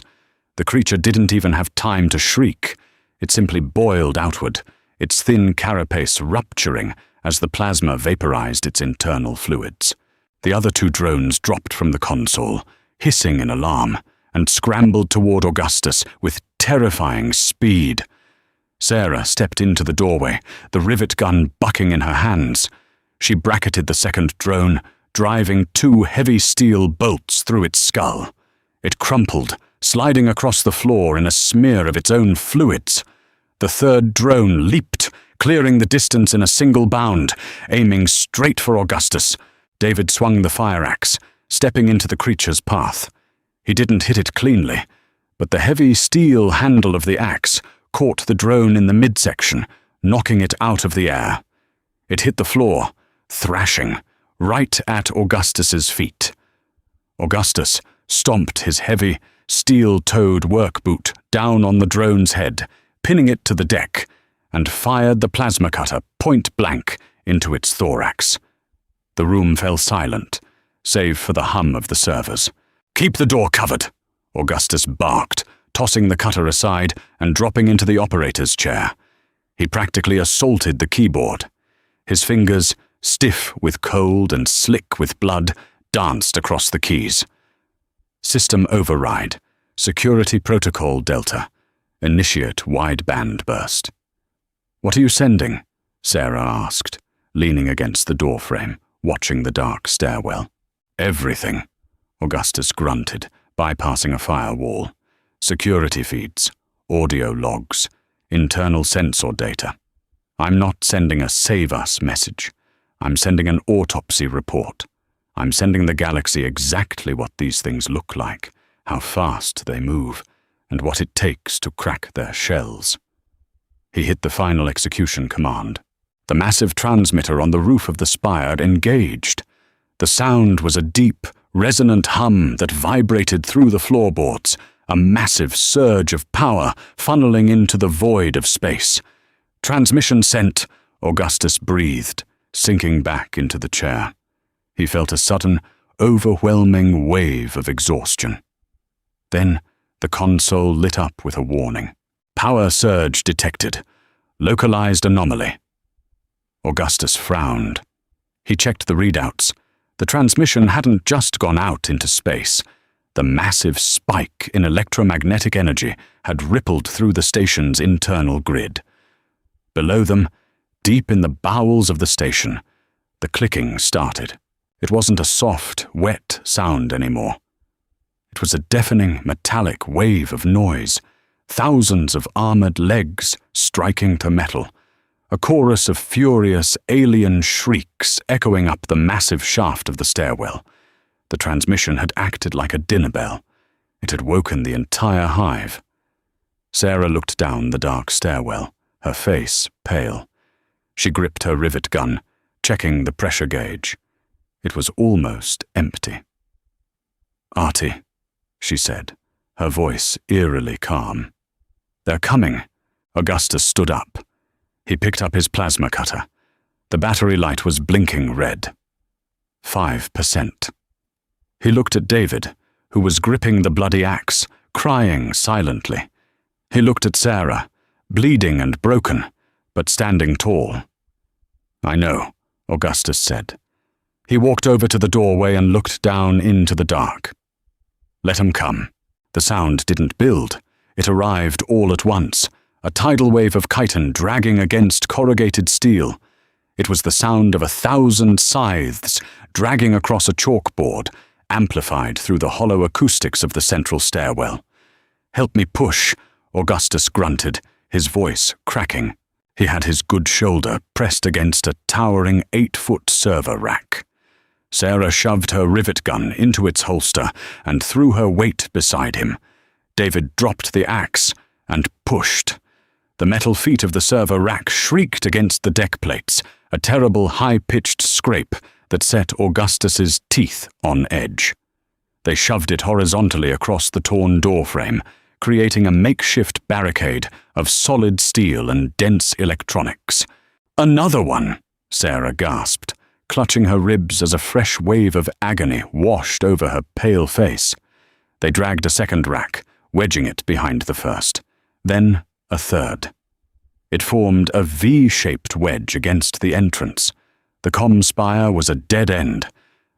The creature didn't even have time to shriek. It simply boiled outward, its thin carapace rupturing as the plasma vaporized its internal fluids. The other 2 drones dropped from the console, hissing in alarm, and scrambled toward Augustus with terrifying speed. Sarah stepped into the doorway, the rivet gun bucking in her hands. She bracketed the second drone, driving 2 heavy steel bolts through its skull. It crumpled, sliding across the floor in a smear of its own fluids. The third drone leaped, clearing the distance in a single bound, aiming straight for Augustus. David swung the fire axe, stepping into the creature's path. He didn't hit it cleanly, but the heavy steel handle of the axe caught the drone in the midsection, knocking it out of the air. It hit the floor, thrashing, right at Augustus's feet. Augustus stomped his heavy, steel-toed work boot down on the drone's head, pinning it to the deck, and fired the plasma cutter point-blank into its thorax. The room fell silent, save for the hum of the servers. "Keep the door covered," Augustus barked, tossing the cutter aside and dropping into the operator's chair. He practically assaulted the keyboard. His fingers, stiff with cold and slick with blood, danced across the keys. System override. Security protocol Delta. Initiate wideband burst. "What are you sending?" Sarah asked, leaning against the doorframe, watching the dark stairwell. "Everything," Augustus grunted, bypassing a firewall. "Security feeds, audio logs, internal sensor data. I'm not sending a save us message. I'm sending an autopsy report. I'm sending the galaxy exactly what these things look like, how fast they move, and what it takes to crack their shells." He hit the final execution command. The massive transmitter on the roof of the spire engaged. The sound was a deep, resonant hum that vibrated through the floorboards, a massive surge of power funneling into the void of space. "Transmission sent," Augustus breathed, sinking back into the chair. He felt a sudden, overwhelming wave of exhaustion. Then the console lit up with a warning. "Power surge detected. Localized anomaly." Augustus frowned. He checked the readouts. The transmission hadn't just gone out into space. The massive spike in electromagnetic energy had rippled through the station's internal grid. Below them, deep in the bowels of the station, the clicking started. It wasn't a soft, wet sound anymore. It was a deafening, metallic wave of noise, thousands of armored legs striking to metal, a chorus of furious alien shrieks echoing up the massive shaft of the stairwell. The transmission had acted like a dinner bell. It had woken the entire hive. Sarah looked down the dark stairwell, her face pale. She gripped her rivet gun, checking the pressure gauge. It was almost empty. "Artie," she said, her voice eerily calm. "They're coming." Augustus stood up. He picked up his plasma cutter. The battery light was blinking red. 5%. He looked at David, who was gripping the bloody axe, crying silently. He looked at Sarah, bleeding and broken, but standing tall. "I know," Augustus said. He walked over to the doorway and looked down into the dark. "Let 'em come." The sound didn't build. It arrived all at once, a tidal wave of chitin dragging against corrugated steel. It was the sound of 1,000 scythes dragging across a chalkboard, amplified through the hollow acoustics of the central stairwell. "Help me push," Augustus grunted, his voice cracking. He had his good shoulder pressed against a towering 8-foot server rack. Sarah shoved her rivet gun into its holster and threw her weight beside him. David dropped the axe and pushed. The metal feet of the server rack shrieked against the deck plates, a terrible high-pitched scrape that set Augustus's teeth on edge. They shoved it horizontally across the torn doorframe, creating a makeshift barricade of solid steel and dense electronics. "Another one!" Sarah gasped, clutching her ribs as a fresh wave of agony washed over her pale face. They dragged a second rack, wedging it behind the first. Then a third. It formed a V-shaped wedge against the entrance. The comm spire was a dead end.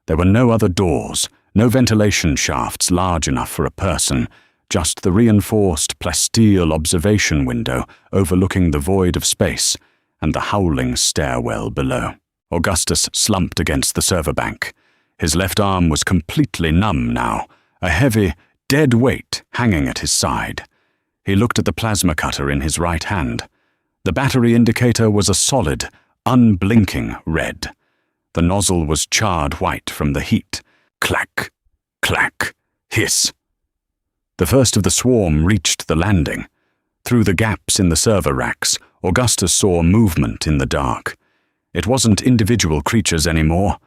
There were no other doors, no ventilation shafts large enough for a person, just the reinforced plasteel observation window overlooking the void of space and the howling stairwell below. Augustus slumped against the server bank. His left arm was completely numb now, a heavy, dead weight hanging at his side. He looked at the plasma cutter in his right hand. The battery indicator was a solid, unblinking red. The nozzle was charred white from the heat. Clack, clack, hiss. The first of the swarm reached the landing. Through the gaps in the server racks, Augustus saw movement in the dark. It wasn't individual creatures anymore.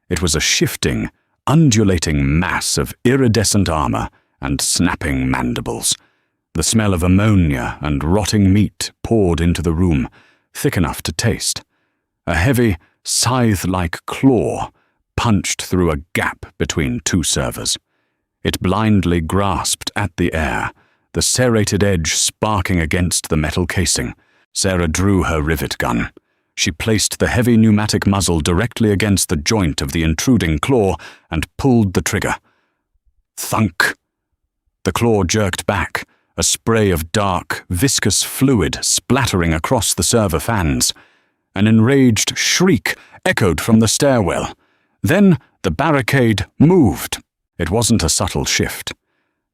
It was a shifting, undulating mass of iridescent armor and snapping mandibles. The smell of ammonia and rotting meat poured into the room, thick enough to taste. A heavy, scythe-like claw punched through a gap between two servers. It blindly grasped at the air, the serrated edge sparking against the metal casing. Sarah drew her rivet gun. She placed the heavy pneumatic muzzle directly against the joint of the intruding claw and pulled the trigger. Thunk! The claw jerked back, a spray of dark, viscous fluid splattering across the server fans. An enraged shriek echoed from the stairwell. Then the barricade moved. It wasn't a subtle shift.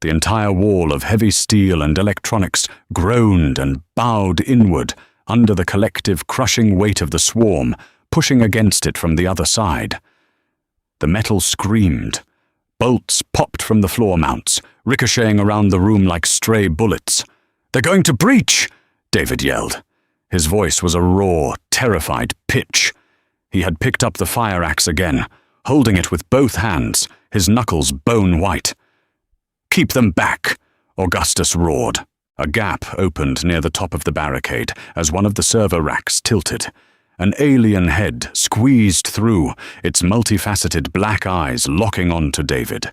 The entire wall of heavy steel and electronics groaned and bowed inward under the collective crushing weight of the swarm, pushing against it from the other side. The metal screamed. Bolts popped from the floor mounts, ricocheting around the room like stray bullets. "They're going to breach!" David yelled. His voice was a raw, terrified pitch. He had picked up the fire axe again, holding it with both hands, his knuckles bone white. "Keep them back!" Augustus roared. A gap opened near the top of the barricade as one of the server racks tilted. An alien head squeezed through, its multifaceted black eyes locking onto David.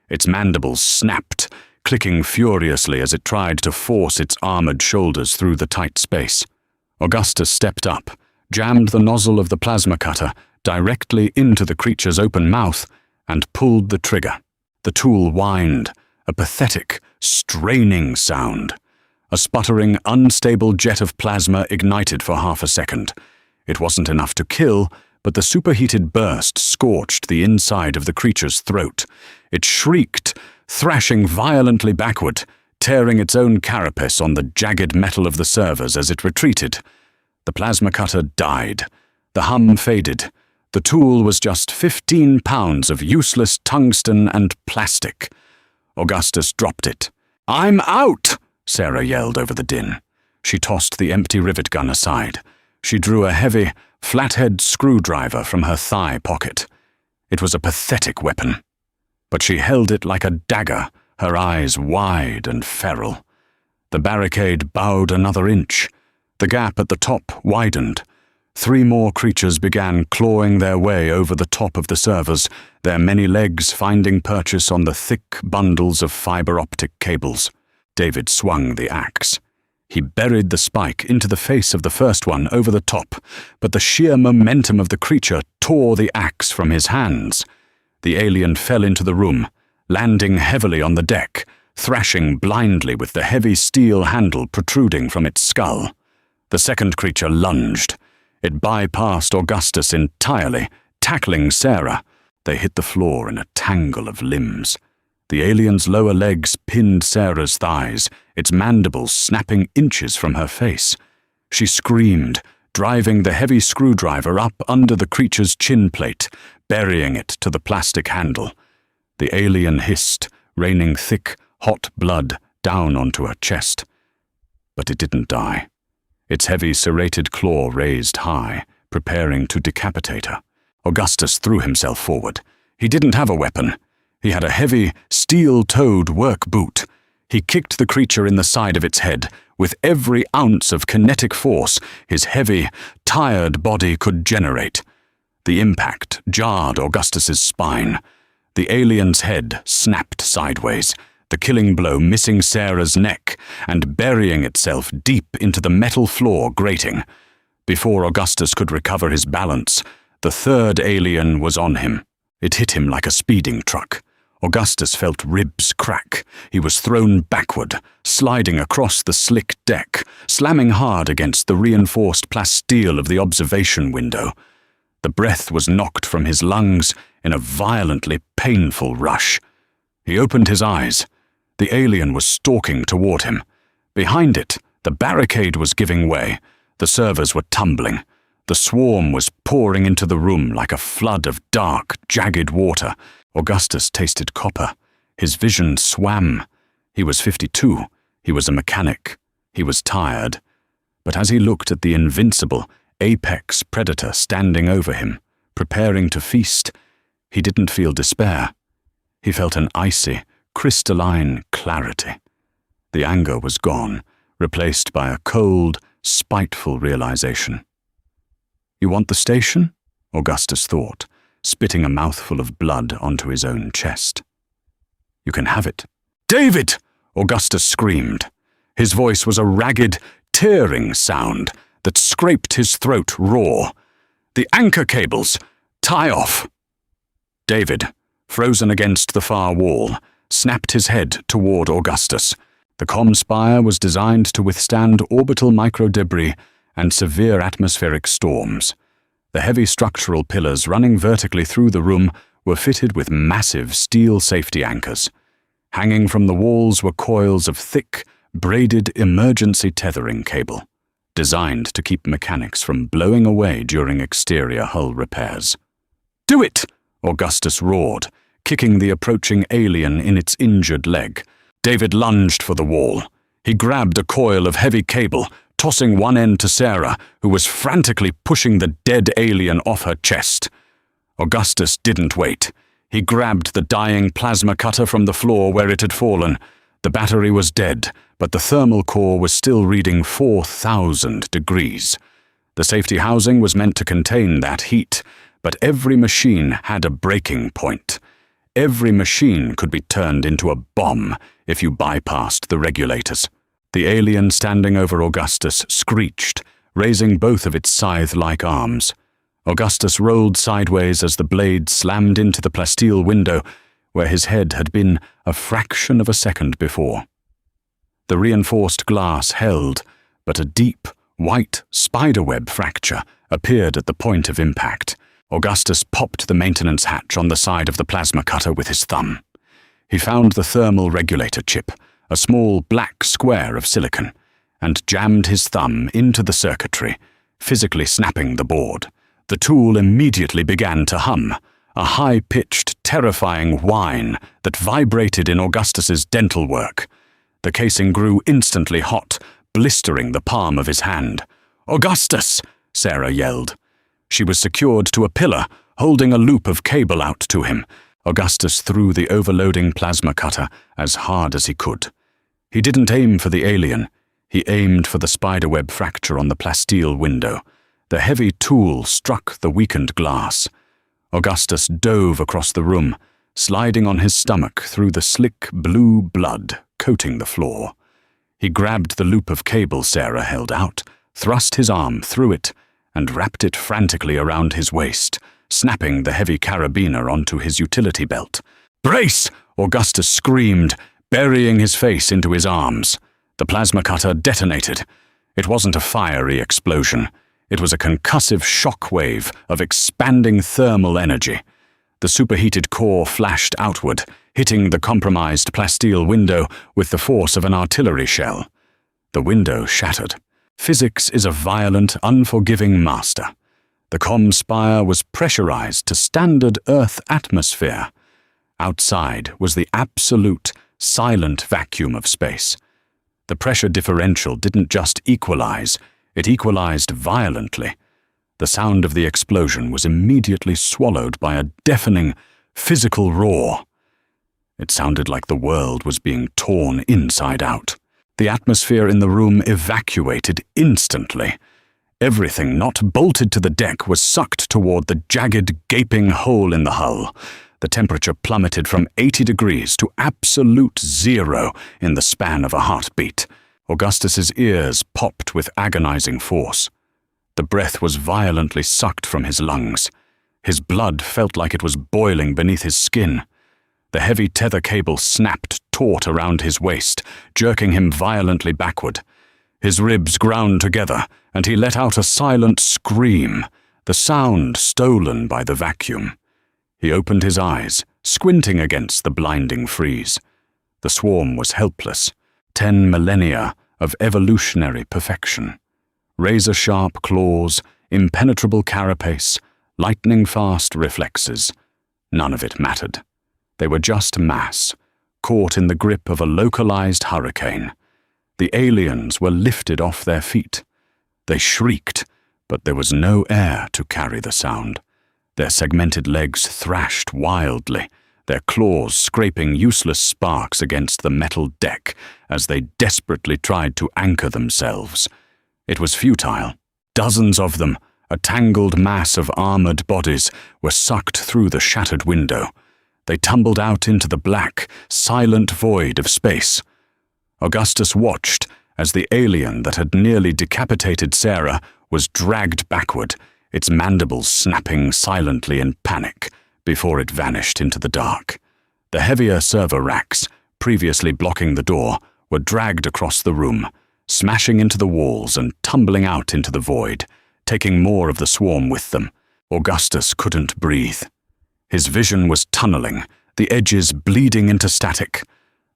Its mandibles snapped, clicking furiously as it tried to force its armored shoulders through the tight space. Augustus stepped up, jammed the nozzle of the plasma cutter directly into the creature's open mouth, and pulled the trigger. The tool whined, a pathetic, straining sound. A sputtering, unstable jet of plasma ignited for half a second. It wasn't enough to kill, but the superheated burst scorched the inside of the creature's throat. It shrieked, thrashing violently backward, tearing its own carapace on the jagged metal of the servers as it retreated. The plasma cutter died. The hum faded. The tool was just 15 pounds of useless tungsten and plastic. Augustus dropped it. "I'm out!" Sarah yelled over the din. She tossed the empty rivet gun aside. She drew a heavy, flathead screwdriver from her thigh pocket. It was a pathetic weapon, but she held it like a dagger, her eyes wide and feral. The barricade bowed another inch. The gap at the top widened. 3 more creatures began clawing their way over the top of the servers, their many legs finding purchase on the thick bundles of fiber-optic cables. David swung the axe. He buried the spike into the face of the first one over the top, but the sheer momentum of the creature tore the axe from his hands. The alien fell into the room, landing heavily on the deck, thrashing blindly with the heavy steel handle protruding from its skull. The second creature lunged. It bypassed Augustus entirely, tackling Sarah. They hit the floor in a tangle of limbs. The alien's lower legs pinned Sarah's thighs, its mandibles snapping inches from her face. She screamed, driving the heavy screwdriver up under the creature's chin plate, burying it to the plastic handle. The alien hissed, raining thick, hot blood down onto her chest. But it didn't die. Its heavy serrated claw raised high, preparing to decapitate her. Augustus threw himself forward. He didn't have a weapon. He had a heavy, steel-toed work boot. He kicked the creature in the side of its head, with every ounce of kinetic force his heavy, tired body could generate. The impact jarred Augustus's spine. The alien's head snapped sideways, the killing blow missing Sarah's neck and burying itself deep into the metal floor grating. Before Augustus could recover his balance, the third alien was on him. It hit him like a speeding truck. Augustus felt ribs crack. He was thrown backward, sliding across the slick deck, slamming hard against the reinforced plasteel of the observation window. The breath was knocked from his lungs in a violently painful rush. He opened his eyes. The alien was stalking toward him. Behind it, the barricade was giving way. The servers were tumbling. The swarm was pouring into the room like a flood of dark, jagged water. Augustus tasted copper. His vision swam. He was 52. He was a mechanic. He was tired. But as he looked at the invincible, apex predator standing over him, preparing to feast, he didn't feel despair. He felt an icy, crystalline clarity. The anger was gone, replaced by a cold, spiteful realization. "You want the station?" Augustus thought, spitting a mouthful of blood onto his own chest. "You can have it." "David!" Augustus screamed. His voice was a ragged, tearing sound that scraped his throat raw. "The anchor cables! Tie off!" David, frozen against the far wall, snapped his head toward Augustus. The comm spire was designed to withstand orbital microdebris and severe atmospheric storms. The heavy structural pillars running vertically through the room were fitted with massive steel safety anchors. Hanging from the walls were coils of thick, braided emergency tethering cable, designed to keep mechanics from blowing away during exterior hull repairs. "Do it!" Augustus roared, kicking the approaching alien in its injured leg. David lunged for the wall. He grabbed a coil of heavy cable, tossing one end to Sarah, who was frantically pushing the dead alien off her chest. Augustus didn't wait. He grabbed the dying plasma cutter from the floor where it had fallen. The battery was dead, but the thermal core was still reading 4,000 degrees. The safety housing was meant to contain that heat, but every machine had a breaking point. Every machine could be turned into a bomb if you bypassed the regulators. The alien standing over Augustus screeched, raising both of its scythe-like arms. Augustus rolled sideways as the blade slammed into the plasteel window, where his head had been a fraction of a second before. The reinforced glass held, but a deep, white spiderweb fracture appeared at the point of impact. Augustus popped the maintenance hatch on the side of the plasma cutter with his thumb. He found the thermal regulator chip, a small black square of silicon, and jammed his thumb into the circuitry, physically snapping the board. The tool immediately began to hum, a high-pitched, terrifying whine that vibrated in Augustus's dental work. The casing grew instantly hot, blistering the palm of his hand. "Augustus!" Sarah yelled. She was secured to a pillar, holding a loop of cable out to him. Augustus threw the overloading plasma cutter as hard as he could. He didn't aim for the alien. He aimed for the spiderweb fracture on the plasteel window. The heavy tool struck the weakened glass. Augustus dove across the room, sliding on his stomach through the slick blue blood coating the floor. He grabbed the loop of cable Sarah held out, thrust his arm through it, and wrapped it frantically around his waist, snapping the heavy carabiner onto his utility belt. "Brace!" Augustus screamed, burying his face into his arms. The plasma cutter detonated. It wasn't a fiery explosion. It was a concussive shock wave of expanding thermal energy. The superheated core flashed outward, hitting the compromised plasteel window with the force of an artillery shell. The window shattered. Physics is a violent, unforgiving master. The comm spire was pressurized to standard Earth atmosphere. Outside was the absolute, silent vacuum of space. The pressure differential didn't just equalize, it equalized violently. The sound of the explosion was immediately swallowed by a deafening, physical roar. It sounded like the world was being torn inside out. The atmosphere in the room evacuated instantly. Everything not bolted to the deck was sucked toward the jagged, gaping hole in the hull. The temperature plummeted from 80 degrees to absolute zero in the span of a heartbeat. Augustus's ears popped with agonizing force. The breath was violently sucked from his lungs. His blood felt like it was boiling beneath his skin. The heavy tether cable snapped taut around his waist, jerking him violently backward. His ribs ground together, and he let out a silent scream, the sound stolen by the vacuum. He opened his eyes, squinting against the blinding freeze. The swarm was helpless. 10 millennia of evolutionary perfection. Razor-sharp claws, impenetrable carapace, lightning-fast reflexes. None of it mattered. They were just mass, caught in the grip of a localized hurricane. The aliens were lifted off their feet. They shrieked, but there was no air to carry the sound. Their segmented legs thrashed wildly, their claws scraping useless sparks against the metal deck as they desperately tried to anchor themselves. It was futile. Dozens of them, a tangled mass of armored bodies, were sucked through the shattered window. They tumbled out into the black, silent void of space. Augustus watched as the alien that had nearly decapitated Sarah was dragged backward, its mandibles snapping silently in panic before it vanished into the dark. The heavier server racks, previously blocking the door, were dragged across the room, smashing into the walls and tumbling out into the void, taking more of the swarm with them. Augustus couldn't breathe. His vision was tunneling, the edges bleeding into static.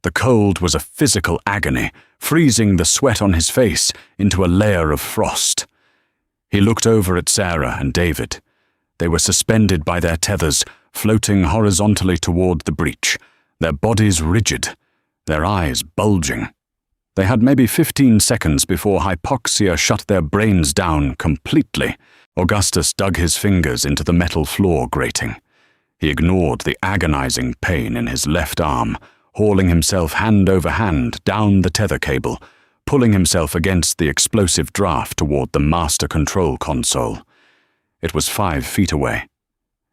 The cold was a physical agony, freezing the sweat on his face into a layer of frost. He looked over at Sarah and David. They were suspended by their tethers, floating horizontally toward the breach, their bodies rigid, their eyes bulging. They had maybe 15 seconds before hypoxia shut their brains down completely. Augustus dug his fingers into the metal floor grating. He ignored the agonizing pain in his left arm, hauling himself hand over hand down the tether cable, pulling himself against the explosive draft toward the master control console. It was 5 feet away.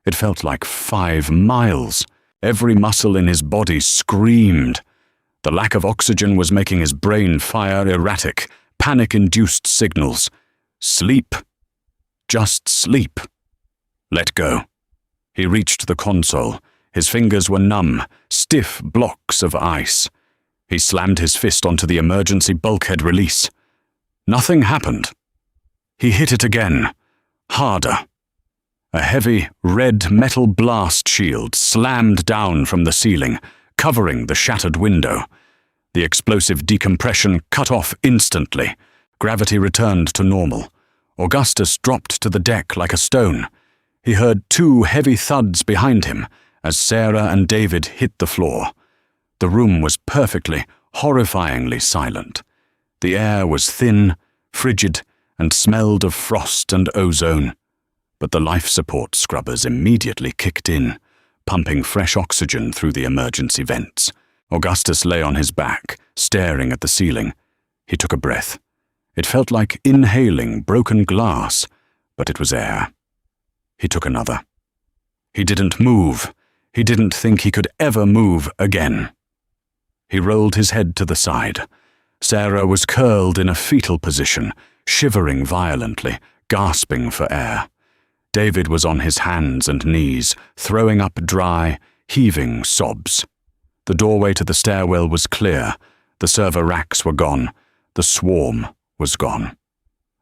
It felt like 5 miles. Every muscle in his body screamed. The lack of oxygen was making his brain fire erratic, panic-induced signals. Sleep. Just sleep. Let go. He reached the console. His fingers were numb, stiff blocks of ice. He slammed his fist onto the emergency bulkhead release. Nothing happened. He hit it again, harder. A heavy, red metal blast shield slammed down from the ceiling, covering the shattered window. The explosive decompression cut off instantly. Gravity returned to normal. Augustus dropped to the deck like a stone. He heard 2 heavy thuds behind him as Sarah and David hit the floor. The room was perfectly, horrifyingly silent. The air was thin, frigid, and smelled of frost and ozone. But the life support scrubbers immediately kicked in, pumping fresh oxygen through the emergency vents. Augustus lay on his back, staring at the ceiling. He took a breath. It felt like inhaling broken glass, but it was air. He took another. He didn't move. He didn't think he could ever move again. He rolled his head to the side. Sarah was curled in a fetal position, shivering violently, gasping for air. David was on his hands and knees, throwing up dry, heaving sobs. The doorway to the stairwell was clear. The server racks were gone. The swarm was gone.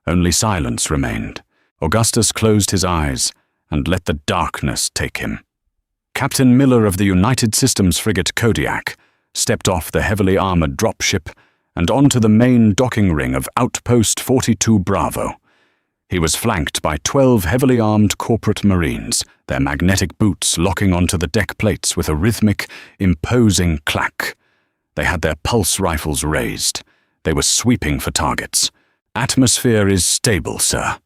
Only silence remained. Augustus closed his eyes and let the darkness take him. Captain Miller of the United Systems frigate Kodiak stepped off the heavily armored dropship and onto the main docking ring of Outpost 42 Bravo. He was flanked by 12 heavily armed corporate marines, their magnetic boots locking onto the deck plates with a rhythmic, imposing clack. They had their pulse rifles raised. They were sweeping for targets. "Atmosphere is stable, sir,"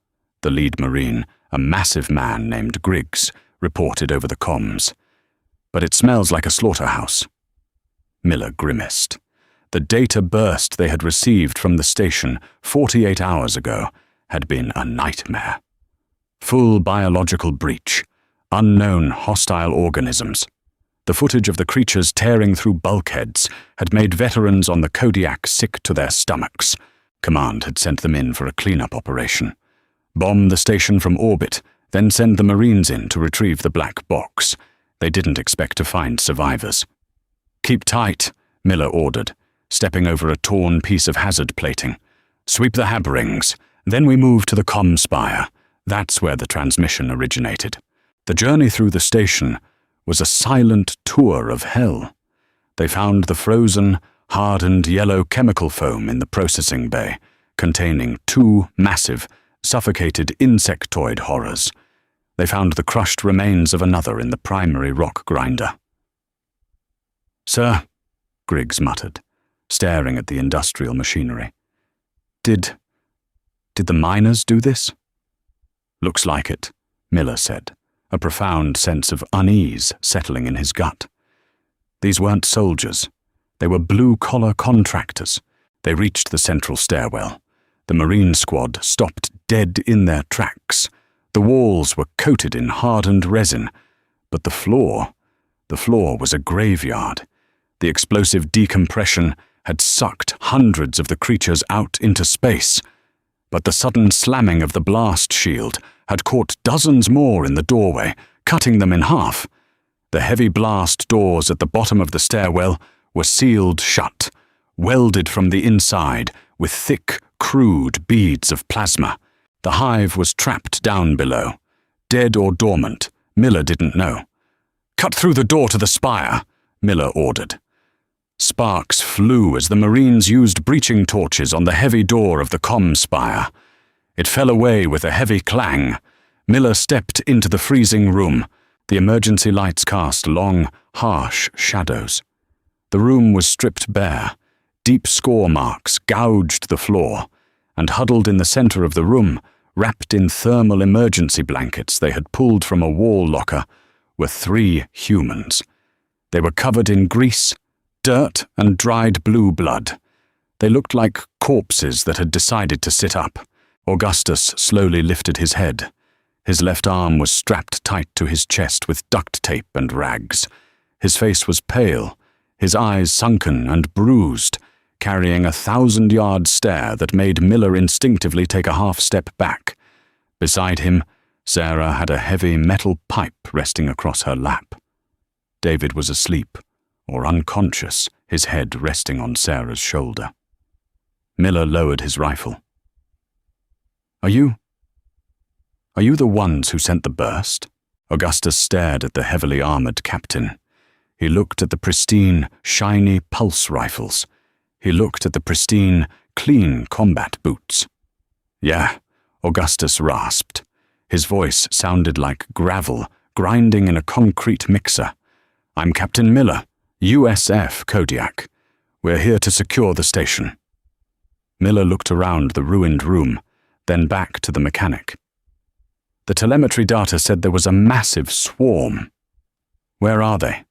the lead marine, a massive man named Griggs, reported over the comms. "But it smells like a slaughterhouse." Miller grimaced. The data burst they had received from the station 48 hours ago had been a nightmare. Full biological breach, unknown hostile organisms. The footage of the creatures tearing through bulkheads had made veterans on the Kodiak sick to their stomachs. Command had sent them in for a cleanup operation. Bomb the station from orbit, then send the Marines in to retrieve the black box. They didn't expect to find survivors. "Keep tight," Miller ordered, stepping over a torn piece of hazard plating. "Sweep the hab rings. Then we move to the comm spire. That's where the transmission originated." The journey through the station was a silent tour of hell. They found the frozen, hardened yellow chemical foam in the processing bay, containing 2 massive, suffocated insectoid horrors. They found the crushed remains of another in the primary rock grinder. "Sir," Griggs muttered, staring at the industrial machinery. Did the miners do this?" "Looks like it," Miller said, a profound sense of unease settling in his gut. These weren't soldiers. They were blue-collar contractors. They reached the central stairwell. The Marine squad stopped dead in their tracks. The walls were coated in hardened resin, but the floor was a graveyard. The explosive decompression had sucked hundreds of the creatures out into space, but the sudden slamming of the blast shield had caught dozens more in the doorway, cutting them in half. The heavy blast doors at the bottom of the stairwell were sealed shut, welded from the inside with thick, crude beads of plasma. The hive was trapped down below. Dead or dormant, Miller didn't know. "Cut through the door to the spire," Miller ordered. Sparks flew as the Marines used breaching torches on the heavy door of the comm spire. It fell away with a heavy clang. Miller stepped into the freezing room. The emergency lights cast long, harsh shadows. The room was stripped bare. Deep score marks gouged the floor, and huddled in the center of the room, wrapped in thermal emergency blankets they had pulled from a wall locker, were 3 humans. They were covered in grease, dirt, and dried blue blood. They looked like corpses that had decided to sit up. Augustus slowly lifted his head. His left arm was strapped tight to his chest with duct tape and rags. His face was pale, his eyes sunken and bruised, carrying a 1,000-yard stare that made Miller instinctively take a half-step back. Beside him, Sarah had a heavy metal pipe resting across her lap. David was asleep, or unconscious, his head resting on Sarah's shoulder. Miller lowered his rifle. Are you the ones who sent the burst?" Augustus stared at the heavily armored captain. He looked at the pristine, shiny pulse rifles. He looked at the pristine, clean combat boots. "Yeah," Augustus rasped. His voice sounded like gravel grinding in a concrete mixer. "I'm Captain Miller, USF Kodiak. We're here to secure the station." Miller looked around the ruined room. then back to the mechanic. The telemetry data said there was a massive swarm. Where are they?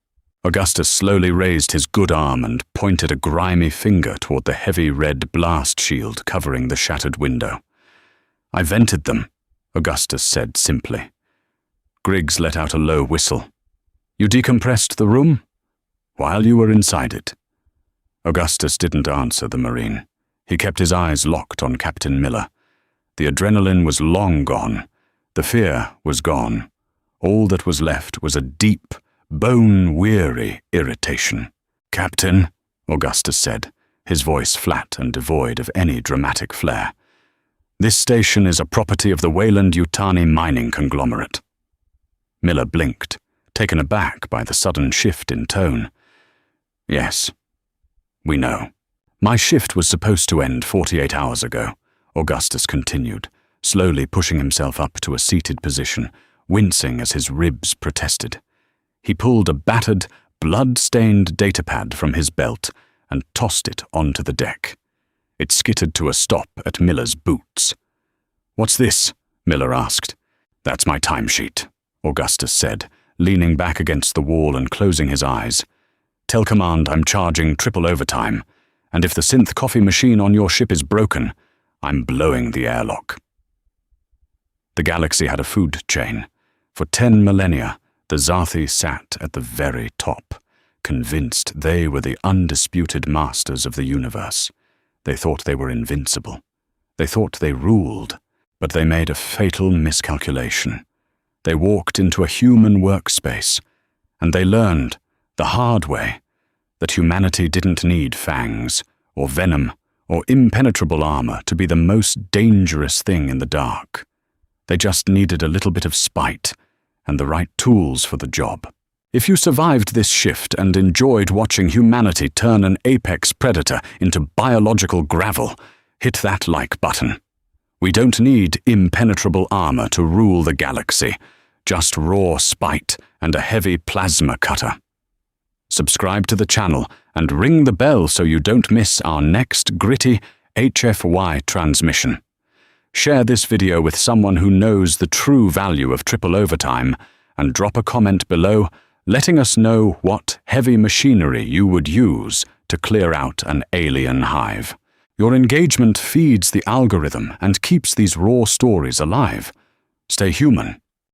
Augustus slowly raised his good arm and pointed a grimy finger toward the heavy red blast shield covering the shattered window. I vented them, Augustus said simply. Griggs let out a low whistle. You decompressed the room? While you were inside it. Augustus didn't answer the Marine. He kept his eyes locked on Captain Miller. The adrenaline was long gone. The fear was gone. All that was left was a deep, bone-weary irritation. Captain, Augustus said, his voice flat and devoid of any dramatic flair. This station is a property of the Wayland-Yutani mining conglomerate. Miller blinked, taken aback by the sudden shift in tone. Yes, we know. My shift was supposed to end 48 hours ago, Augustus continued, slowly pushing himself up to a seated position, wincing as his ribs protested. He pulled a battered, blood-stained datapad from his belt and tossed it onto the deck. It skittered to a stop at Miller's boots. What's this? Miller asked. That's my timesheet, Augustus said, leaning back against the wall and closing his eyes. Tell command I'm charging triple overtime, and if the synth coffee machine on your ship is broken, I'm blowing the airlock. The galaxy had a food chain. For 10 millennia, the Zarthi sat at the very top, convinced they were the undisputed masters of the universe. They thought they were invincible. They thought they ruled, but they made a fatal miscalculation. They walked into a human workspace, and they learned, the hard way, that humanity didn't need fangs, or venom, or impenetrable armor to be the most dangerous thing in the dark. They just needed a little bit of spite, and the right tools for the job. If you survived this shift and enjoyed watching humanity turn an apex predator into biological gravel, hit that like button. We don't need impenetrable armor to rule the galaxy, just raw spite and a heavy plasma cutter. Subscribe to the channel and ring the bell so you don't miss our next gritty HFY transmission. Share this video with someone who knows the true value of triple overtime, and drop a comment below letting us know what heavy machinery you would use to clear out an alien hive. Your engagement feeds the algorithm and keeps these raw stories alive. Stay human.